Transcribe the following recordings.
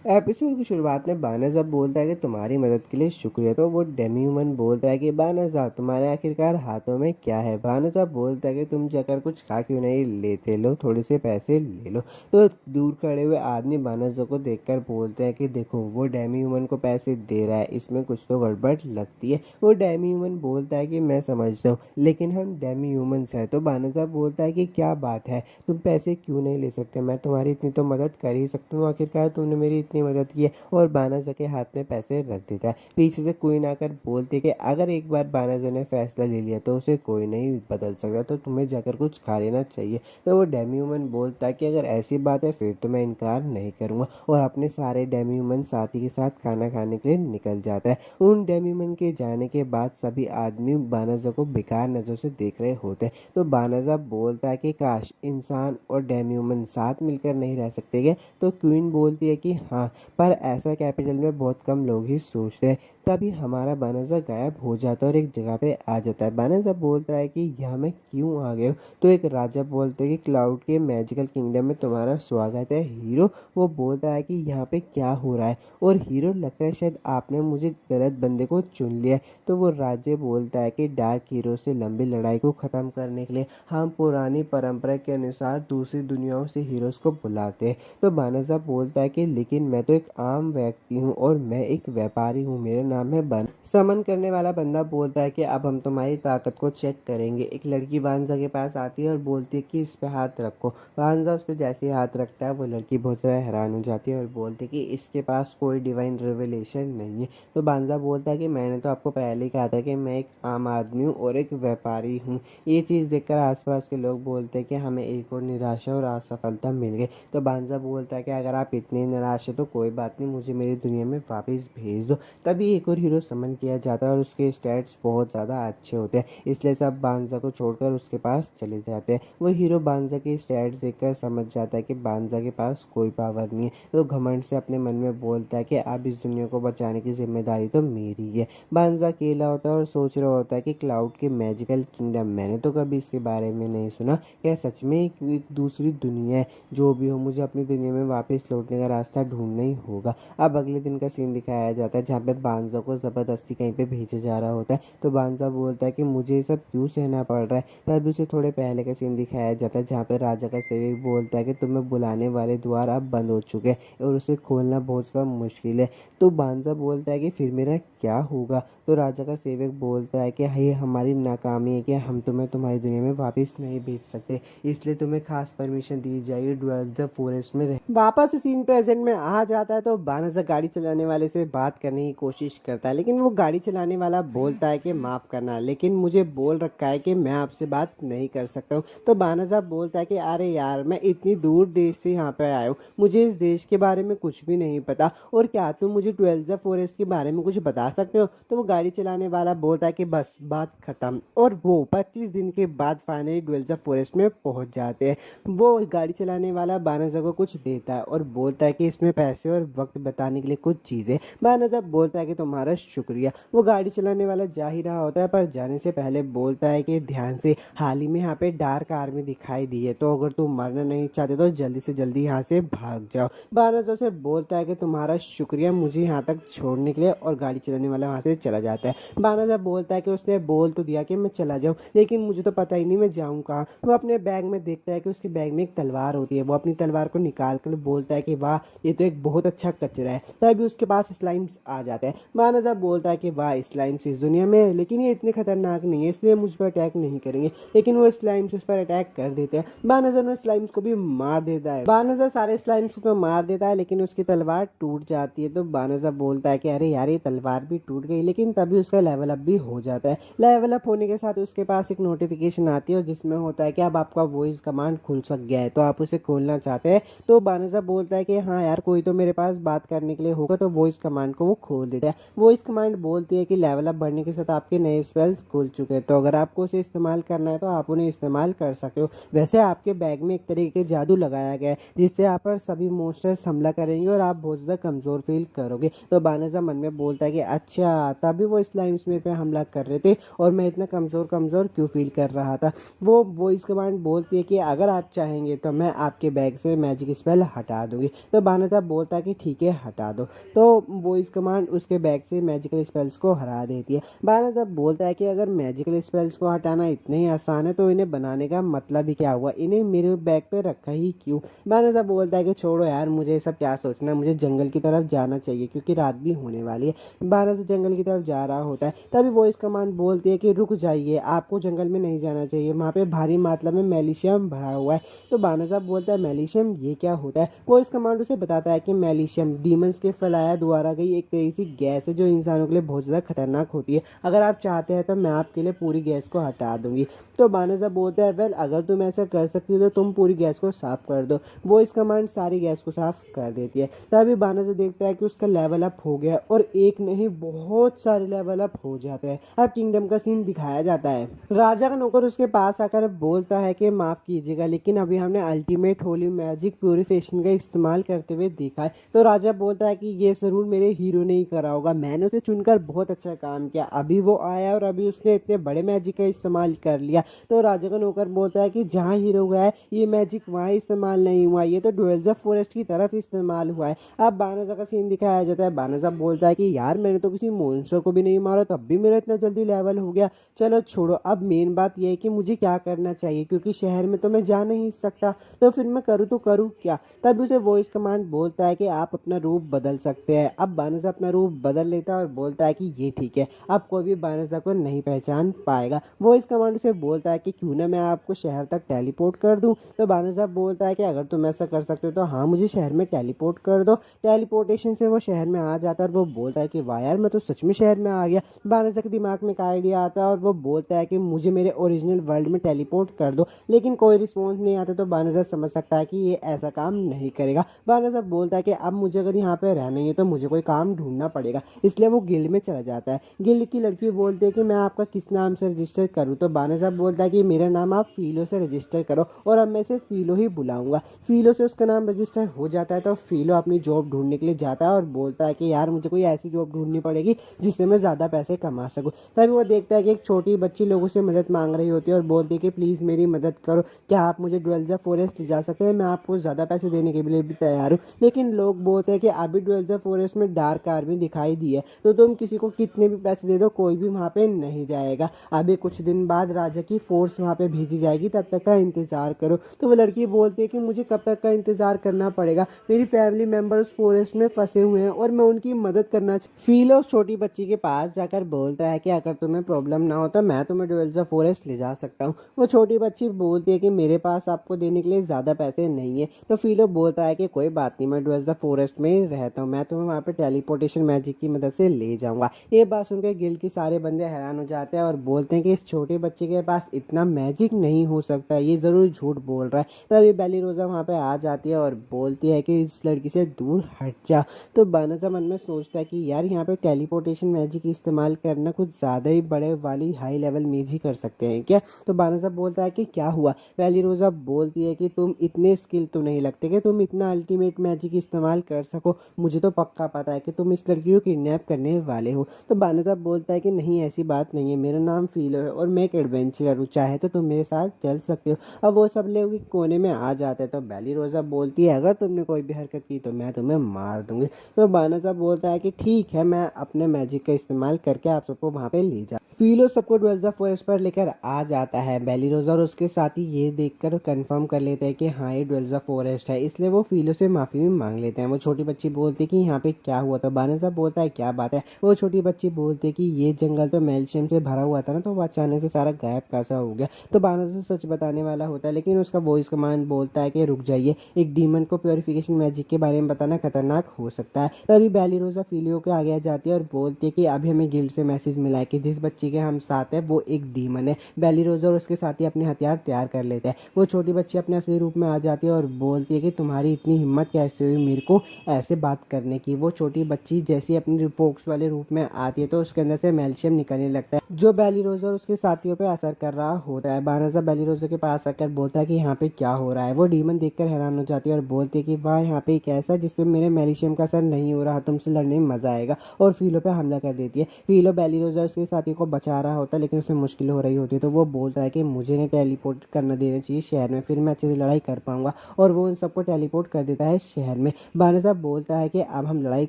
Episode की शुरुआत में बानाज़ा बोलता है कि तुम्हारी मदद के लिए शुक्रिया। तो वो डेमी ह्यूमन बोलता है कि बानाज़ा तुम्हारे आखिरकार हाथों में क्या है। बानाज़ा बोलता है कि तुम जाकर कुछ खा क्यों नहीं लेते, लो थोड़े से पैसे ले लो। तो दूर खड़े हुए आदमी बानाज़ा को देखकर बोलते हैं कि देखो वो डेमी ह्यूमन को पैसे दे रहा है, इसमें कुछ तो गड़बड़ लगती है। वो डेमी ह्यूमन बोलता है कि मैं समझता हूँ, लेकिन हम डेमी ह्यूमन्स हैं। तो बानाज़ा बोलता है कि क्या बात है, तुम पैसे क्यों नहीं ले सकते, मैं तुम्हारी इतनी तो मदद कर ही सकता हूँ, आखिरकार तुमने मेरी इतनी मदद की है। और बानाज़ा के हाथ में पैसे रख देता है। पीछे से क्वीन आकर बोलती है कि अगर एक बार बानाज़ा ने फैसला ले लिया तो उसे कोई नहीं बदल सकता, तो तुम्हें जाकर कुछ खा लेना चाहिए। तो वो डेमी ह्यूमन बोलता है कि अगर ऐसी बात है फिर तो मैं इनकार नहीं करूँगा, और अपने सारे डेमी ह्यूमन साथी के साथ खाना खाने के लिए निकल जाता है। उन डेमी ह्यूमन के जाने के बाद सभी आदमी बानाज़ा को बेकार नज़र से देख रहे होते हैं। तो बानाज़ा बोलता है कि काश इंसान और डेमी ह्यूमन साथ मिलकर नहीं रह सकते क्या। तो क्वीन बोलती है कि हाँ, पर ऐसा कैपिटल में बहुत कम लोग ही सोचते हैं। तभी हमारा बानाज़ा गायब हो जाता है और एक जगह पे आ जाता है। बानाज़ा बोलता है कि यहाँ मैं क्यों आ गया हूँ। तो एक राजा बोलते हैं कि क्लाउड के मैजिकल किंगडम में तुम्हारा स्वागत है हीरो। वो बोलता है कि यहाँ पे क्या हो रहा है, और हीरो लगता है शायद आपने मुझे गलत बंदे को चुन लिया है। तो वो राज्य बोलता है कि डार्क हीरो से लंबी लड़ाई को ख़त्म करने के लिए हम पुरानी परंपरा के अनुसार दूसरी दुनियाओं से हीरोज़ को बुलाते हैं। तो बानाज़ा बोलता है कि लेकिन मैं तो एक आम व्यक्ति हूँ और मैं एक व्यापारी हूँ, मेरा नाम है बन। समन करने वाला बंदा बोलता है कि अब हम तुम्हारी ताकत को चेक करेंगे। एक लड़की बानज़ा के पास आती है और बोलती है कि इस पे हाथ रखो। बानज़ा उस पर जैसे ही हाथ रखता है वो लड़की बहुत ज़्यादा हैरान हो जाती है और बोलती है कि इसके पास कोई डिवाइन रिवलेशन नहीं है। तो बानज़ा बोलता है कि मैंने तो आपको पहले ही कहा था कि मैं एक आम आदमी हूँ और एक व्यापारी हूँ। ये चीज़ देखकर आसपास के लोग बोलते हैं कि हमें एक और निराशा और असफलता मिल गई। तो बानज़ा बोलता है कि अगर आप इतने निराश हो तो कोई बात नहीं, मुझे मेरी दुनिया में वापस भेज दो। तभी एक और हीरो समन किया जाता है और उसके स्टैट्स बहुत ज़्यादा अच्छे होते हैं, इसलिए सब बानज़ा को छोड़कर उसके पास चले जाते हैं। वो हीरो बानज़ा के स्टैट्स देखकर समझ जाता है कि बानज़ा के पास कोई पावर नहीं है। तो घमंड से अपने मन में बोलता है कि अब इस दुनिया को बचाने की जिम्मेदारी तो मेरी है। बानज़ा अकेला होता है और सोच रहा होता है कि क्लाउड के मैजिकल किंगडम, मैंने तो कभी इसके बारे में नहीं सुना, क्या सच में एक दूसरी दुनिया है। जो भी हो, मुझे अपनी दुनिया में वापस लौटने का रास्ता ढूंढना ही होगा। अब अगले दिन का सीन दिखाया जाता है जहाँ पे बानज़ा को ज़बरदस्ती कहीं पे भेजा जा रहा होता है। तो बानज़ा बोलता है कि मुझे ये सब क्यों सहना पड़ रहा है। तब उसे थोड़े पहले का सीन दिखाया जाता है जहाँ पे राजा का सेवक बोलता है कि तुम्हें बुलाने वाले द्वार अब बंद हो चुके हैं और उसे खोलना बहुत सा मुश्किल है। तो बानज़ा बोलता है कि फिर मेरा क्या होगा। तो राजा का सेवक बोलता है कि ये हमारी नाकामी है कि हम तुम्हें तुम्हारी दुनिया में वापस नहीं भेज सकते, इसलिए तुम्हें खास परमिशन दी जाएगी ड्वेल द फॉरेस्ट में रह। वापस सीन प्रेजेंट में आ जाता है तो बानाज़ा गाड़ी चलाने वाले से बात करने की कोशिश करता है, लेकिन वो गाड़ी चलाने वाला बोलता है कि माफ़ करना, लेकिन मुझे बोल रखा है कि मैं आपसे बात नहीं कर सकता हूँ। तो बानाज़ा बोलता है कि अरे यार, मैं इतनी दूर देश से यहाँ पर आया हूँ, मुझे इस देश के बारे में कुछ भी नहीं पता, और क्या तुम मुझे ट्वेल्व फॉरेस्ट के बारे में कुछ बता सकते हो। तो वो गाड़ी चलाने वाला बोलता है कि बस बात खत्म, और वो 25 दिन के बाद फाइनली ट्वेल्व फॉरेस्ट में पहुंच जाते हैं। वो गाड़ी चलाने वाला बानाज़ा को कुछ देता है और बोलता है कि इसमें पैसे और वक्त बताने के लिए कुछ चीज़ें। बानाज़ा बोलता है कि तुम्हारा शुक्रिया। वो गाड़ी चलाने वाला जा ही रहा होता है, पर जाने से पहले बोलता है कि ध्यान से, हाल ही में यहाँ पे डार्क आर्मी दिखाई दी है, तो अगर तुम मरना नहीं चाहते तो जल्दी से जल्दी यहाँ से भाग जाओ। बानाज़ा से बोलता है कि तुम्हारा शुक्रिया मुझे यहाँ तक छोड़ने के लिए, और गाड़ी चलाने वाला वहाँ से चला जाता है। बानाज़ा बोलता है कि उसने बोल तो दिया कि मैं चला जाऊँ, लेकिन मुझे तो पता ही नहीं मैं जाऊँ कहाँ। वो अपने बैग में देखता है कि उसके बैग में एक तलवार होती है। वो अपनी तलवार को निकाल कर बोलता है कि वाह, ये तो एक बहुत अच्छा कचरा है। तभी उसके पास स्लाइम्स आ जाते हैं। बानाज़ा बोलता है कि वाह, स्लाइम्स इस दुनिया में है, लेकिन ये इतने खतरनाक नहीं है, इसलिए मुझ पर अटैक नहीं करेंगे। लेकिन वो स्लाइम्स उस पर अटैक कर देते हैं। बानाज़ा ने स्लाइम्स को भी मार देता है। बानाज़ा सारे स्लाइम्स को मार देता है, लेकिन उसकी तलवार टूट जाती है। तो बानाज़ा बोलता है कि अरे यार, ये तलवार भी टूट गई, लेकिन तभी उसका लेवल अप भी हो जाता है। लेवल अप होने के साथ उसके पास एक नोटिफिकेशन आती है जिसमें होता है कि अब आपका वॉइस कमांड खुल सक गया है, तो आप उसे खोलना चाहते हैं। तो बानाज़ा बोलता है कि हाँ यार, कोई तो मेरे पास बात करने के लिए होगा। तो वॉइस कमांड को वो खोल देता है। वॉइस कमांड बोलती है कि लेवल अप बढ़ने के साथ आपके नए स्पेल्स खुल चुके हैं, तो अगर आपको उसे इस्तेमाल करना है तो आप उन्हें इस्तेमाल कर सकते हो। वैसे आपके बैग में एक तरीके के जादू लगाया गया है जिससे आप पर सभी मोस्टर्स हमला करेंगे और आप बहुत ज़्यादा कमज़ोर फील करोगे। तो बानाज़ा मन में बोलता है कि अच्छा, तभी वो स्लाइम्स मेरे पे हमला कर रहे थे और मैं इतना कमज़ोर कमज़ोर क्यों फील कर रहा था। वो वॉइस कमांड बोलती है कि अगर आप चाहेंगे तो मैं आपके बैग से मैजिक स्पेल हटा दूंगी। तो बानाज़ा बोलता है कि ठीक है हटा दो। तो वॉइस कमांड उसके बैग से मैजिकल स्पेल्स को हरा देती है। बानाज़ा बोलता है कि अगर मैजिकल स्पेल्स को हटाना इतना ही आसान है तो इन्हें बनाने का मतलब ही क्या हुआ, इन्हें मेरे बैग पे रखा ही क्यों। बानाज़ा बोलता है कि छोड़ो यार, मुझे सब क्या सोचना, मुझे जंगल की तरफ जाना चाहिए क्योंकि रात भी होने वाली है। बानाज़ा जंगल की तरफ जा रहा होता है, तभी वॉइस कमांड बोलती है कि रुक जाइए, आपको जंगल में नहीं जाना चाहिए, वहाँ पे भारी मात्रा में मेलिशियम भरा हुआ है। तो बानाज़ा बोलता है मेलिशियम ये क्या होता है। वॉइस कमांड उसे बताता है कि मेलिशियम डीमंस के फैलाया द्वारा गई एक तरह सी गैस है जो इंसानों के लिए बहुत ज़्यादा खतरनाक होती है। अगर आप चाहते हैं तो मैं आपके लिए पूरी गैस को हटा दूंगी। तो बानाज़ा बोलता है वेल, अगर तुम ऐसा कर सकती हो तो तुम पूरी गैस को साफ कर दो। वो इस कमांड सारी गैस को साफ कर देती है। तभी बानाज़ा देखता है कि उसका लेवल अप हो गया और एक नहीं बहुत सारे लेवल अप हो जाते हैं। अब किंगडम का सीन दिखाया जाता है। राजा का नौकर उसके पास आकर बोलता है कि माफ कीजिएगा लेकिन अभी हमने अल्टीमेट होली मैजिक प्यूरिफिकेशन का इस्तेमाल करते हुए देखा है। तो राजा बोलता है कि ये जरूर मेरे हीरो ने ही करा होगा, मैंने उसे चुनकर बहुत अच्छा काम किया, अभी वो आया और अभी उसने इतने बड़े मैजिक का इस्तेमाल कर लिया। तो राजा का नौकर बोलता है कि जहाँ हीरो गया है ये मैजिक वहाँ इस्तेमाल नहीं हुआ, ये तो ड्वेल्स फॉरेस्ट की तरफ इस्तेमाल हुआ है। अब बानाज़ा का सीन दिखाया जाता है। बानाज़ा बोलता है कि यार मैंने तो किसी मॉन्स्टर को भी नहीं मारा तब भी मेरा इतना जल्दी लेवल हो गया। चलो छोड़ो, अब मेन बात यह है कि मुझे क्या करना चाहिए क्योंकि शहर में तो मैं जा नहीं सकता, तो फिर मैं करूँ तो करूँ क्या। तब उसे वॉइस कमांड बोलता है कि आप अपना रूप बदल सकते हैं। अब बानाज़ा अपना रूप बदल लेता है और बोलता है कि ये ठीक है, अब कोई भी बानाज़ा को नहीं पहचान पाएगा। वॉइस कमांड उसे बोलता है कि क्यों ना मैं आपको शहर तक टेलीपोर्ट कर दूं। तो बानाज़ा बोलता है कि अगर तुम ऐसा कर सकते हो तो हाँ, मुझे शहर में टेलीपोर्ट कर दो। टेलीपोर्टेशन से वो शहर में आ जाता है और वो बोलता है कि वाह यार, मैं तो सच में शहर में आ गया। बानाज़ा के दिमाग में एक आइडिया आता है और वो बोलता है कि मुझे मेरे ओरिजिनल वर्ल्ड में टेलीपोर्ट कर दो, लेकिन कोई रिस्पॉन्स नहीं आता। तो बानाज़ा समझ सकता है कि ये ऐसा काम नहीं करेगा। बानाज़ा बोलता है कि अब मुझे अगर यहाँ पे रहना ही है तो मुझे कोई काम ढूंढना पड़ेगा, इसलिए वो गिल्ड में चला जाता है। गिल्ड की लड़की बोलती है कि मैं आपका किस नाम से रजिस्टर करूँ। तो बानाज़ा बोलता है कि मेरा नाम आप फीलो से रजिस्टर करो और अब मैं इसे फीलो ही बुलाऊंगा। फीलो से उसका नाम रजिस्टर हो जाता है। तो फीलो अपनी जॉब ढूंढने के लिए जाता है और बोलता है कि यार मुझे कोई ऐसी जॉब ढूंढनी पड़ेगी जिससे मैं ज़्यादा पैसे कमा सकूँ। तभी वो देखता है कि एक छोटी बच्ची लोगों से मदद मांग रही होती है और बोलती है कि प्लीज़ मेरी मदद करो, क्या आप मुझे ड्वेल्जा फॉरेस्ट ले जा सकते हैं, मैं आपको ज़्यादा पैसे देने के लिए भी तैयार हूँ। लेकिन लोग बोलते हैं कि अभी ड्वेल्जा फॉरेस्ट में डार्क आर्मी दिखाई दी है, तो तुम किसी को कितने भी पैसे दे दो कोई भी वहाँ पे नहीं जाएगा। अभी कुछ दिन बाद राजा की फोर्स वहाँ पे भेजी जाएगी, तब तक का इंतजार करो। तो वो लड़की बोलती है कि मुझे कब तक का इंतजार करना पड़ेगा, मेरी फैमिली मेंबर उस फॉरेस्ट में फंसे हुए हैं और मैं उनकी मदद करना फील उस छोटी बच्ची के पास जाकर बोलता है कि अगर तुम्हें प्रॉब्लम ना हो तो मैं तुम्हें ड्वेल्जा फॉरेस्ट ले जा सकता हूँ। वो छोटी बच्ची बोलती है कि मेरे पास आपको देने के लिए ज़्यादा पैसे नहीं है। तो फीलो बोलता है कि कोई बात नहीं, मैं ड्वेल्जा फॉरेस्ट में ही रहता हूँ, मैं तुम्हें वहाँ पे टेलीपोर्टेशन मैजिक की मदद से ले जाऊँगा। ये बात सुनकर गिल्ड के सारे बंदे हैरान हो जाते हैं और बोलते हैं कि इस छोटे बच्चे के पास इतना मैजिक नहीं हो सकता, ये ज़रूर झूठ बोल रहा है। तभी बेली रोज़ा वहाँ पे आ जाती है और बोलती है कि इस लड़की से दूर हट जा। तो बानाज़ा मन में सोचता है कि यार यहाँ पे टेलीपोर्टेशन मैजिक इस्तेमाल करना कुछ ज़्यादा ही बड़े वाली हाई लेवल में ही कर सकते हैं क्या। तो बानाज़ा बोलता है कि क्या हुआ। बेली रोज़ा बोलती है कि तुम इतने स्किल तो नहीं लगते कि तुम इतना अल्टीमेट मैजिक इस्तेमाल कर सको, मुझे तो पक्का पता है कि तुम इस लड़की को किडनैप करने वाले हो। तो बानाज़ा बोलता है कि नहीं ऐसी बात नहीं है, मेरा नाम फीलो है और मैं एक एडवेंचरर हूँ, चाहे तो तुम मेरे साथ चल सकते हो। अब वो सब लोग कोने में आ जाते हैं। तो बेली रोज़ा बोलती है अगर तुमने कोई भी हरकत की तो मैं तुम्हें मार दूंगी। तो बानाज़ा बोलता है कि ठीक है, मैं अपने मैजिक का इस्तेमाल करके आप सबको वहाँ पे ले जा। फीलो सबको ड्वेल्जा फॉरेस्ट पर लेकर आ जाता है। बेली रोज़ा और उसके साथी ये देखकर कंफर्म कर लेते हैं कि हाँ ये ड्वेल्जा फॉरेस्ट है, इसलिए वो फीलो से माफ़ी भी मांग लेते हैं। वो छोटी बच्ची बोलती है कि यहाँ पे क्या हुआ। तो बानाज़ा बोलता है क्या बात है। वो छोटी बच्ची बोलती है कि ये जंगल तो मेल्शियम से भरा हुआ था ना, तो वो अचानक से सारा गायब कैसा हो गया। तो बानाज़ा सच बताने वाला होता है लेकिन उसका वॉइस कमांड बोलता है कि रुक जाइए, एक डीमन को प्योरिफिकेशन मैजिक के बारे में बताना खतरनाक हो सकता है। तभी बेली रोज़ा फीलियो के आगे आ जाती है और बोलती है कि अभी हमें गिल्ड से मैसेज मिला है कि जिस बच्ची के हम साथ है वो एक डीमन है। बेली रोज़ा और उसके साथी अपने हथियार तैयार कर लेते हैं। वो छोटी बच्ची अपने असली रूप में आ जाती है और बोलती है कि तुम्हारी इतनी हिम्मत कैसे हुई मेरे को ऐसे बात करने की। वो छोटी बच्ची जैसे अपनी फोक्स वाले रूप में आती है तो उसके अंदर से मेल्शियम निकलने लगता है। जो बेली रोज़ और उसके साथियों पे असर कर रहा होता है। बानाज़ा बेली रोज़ के पास आकर बोलता है कि यहाँ पे क्या हो रहा है। वो डीमन देखकर हैरान हो जाती है और बोलती है कि वाह, यहाँ पे एक ऐसा जिसपे मेरे मेलिशियम का असर नहीं हो रहा, तुमसे लड़ने में मज़ा आएगा, और फीलो पे हमला कर देती है। फीलो बेली रोज़ और उसके साथियों को बचा रहा होता है, लेकिन उसे मुश्किल हो रही होती है, तो वो बोलता है कि मुझे नहीं टेलीपोर्ट करना देना चाहिए शहर में, फिर मैं अच्छे से लड़ाई कर पाऊंगा, और वो उन सबको टेलीपोर्ट कर देता है शहर में। बानाज़ा बोलता है कि अब हम लड़ाई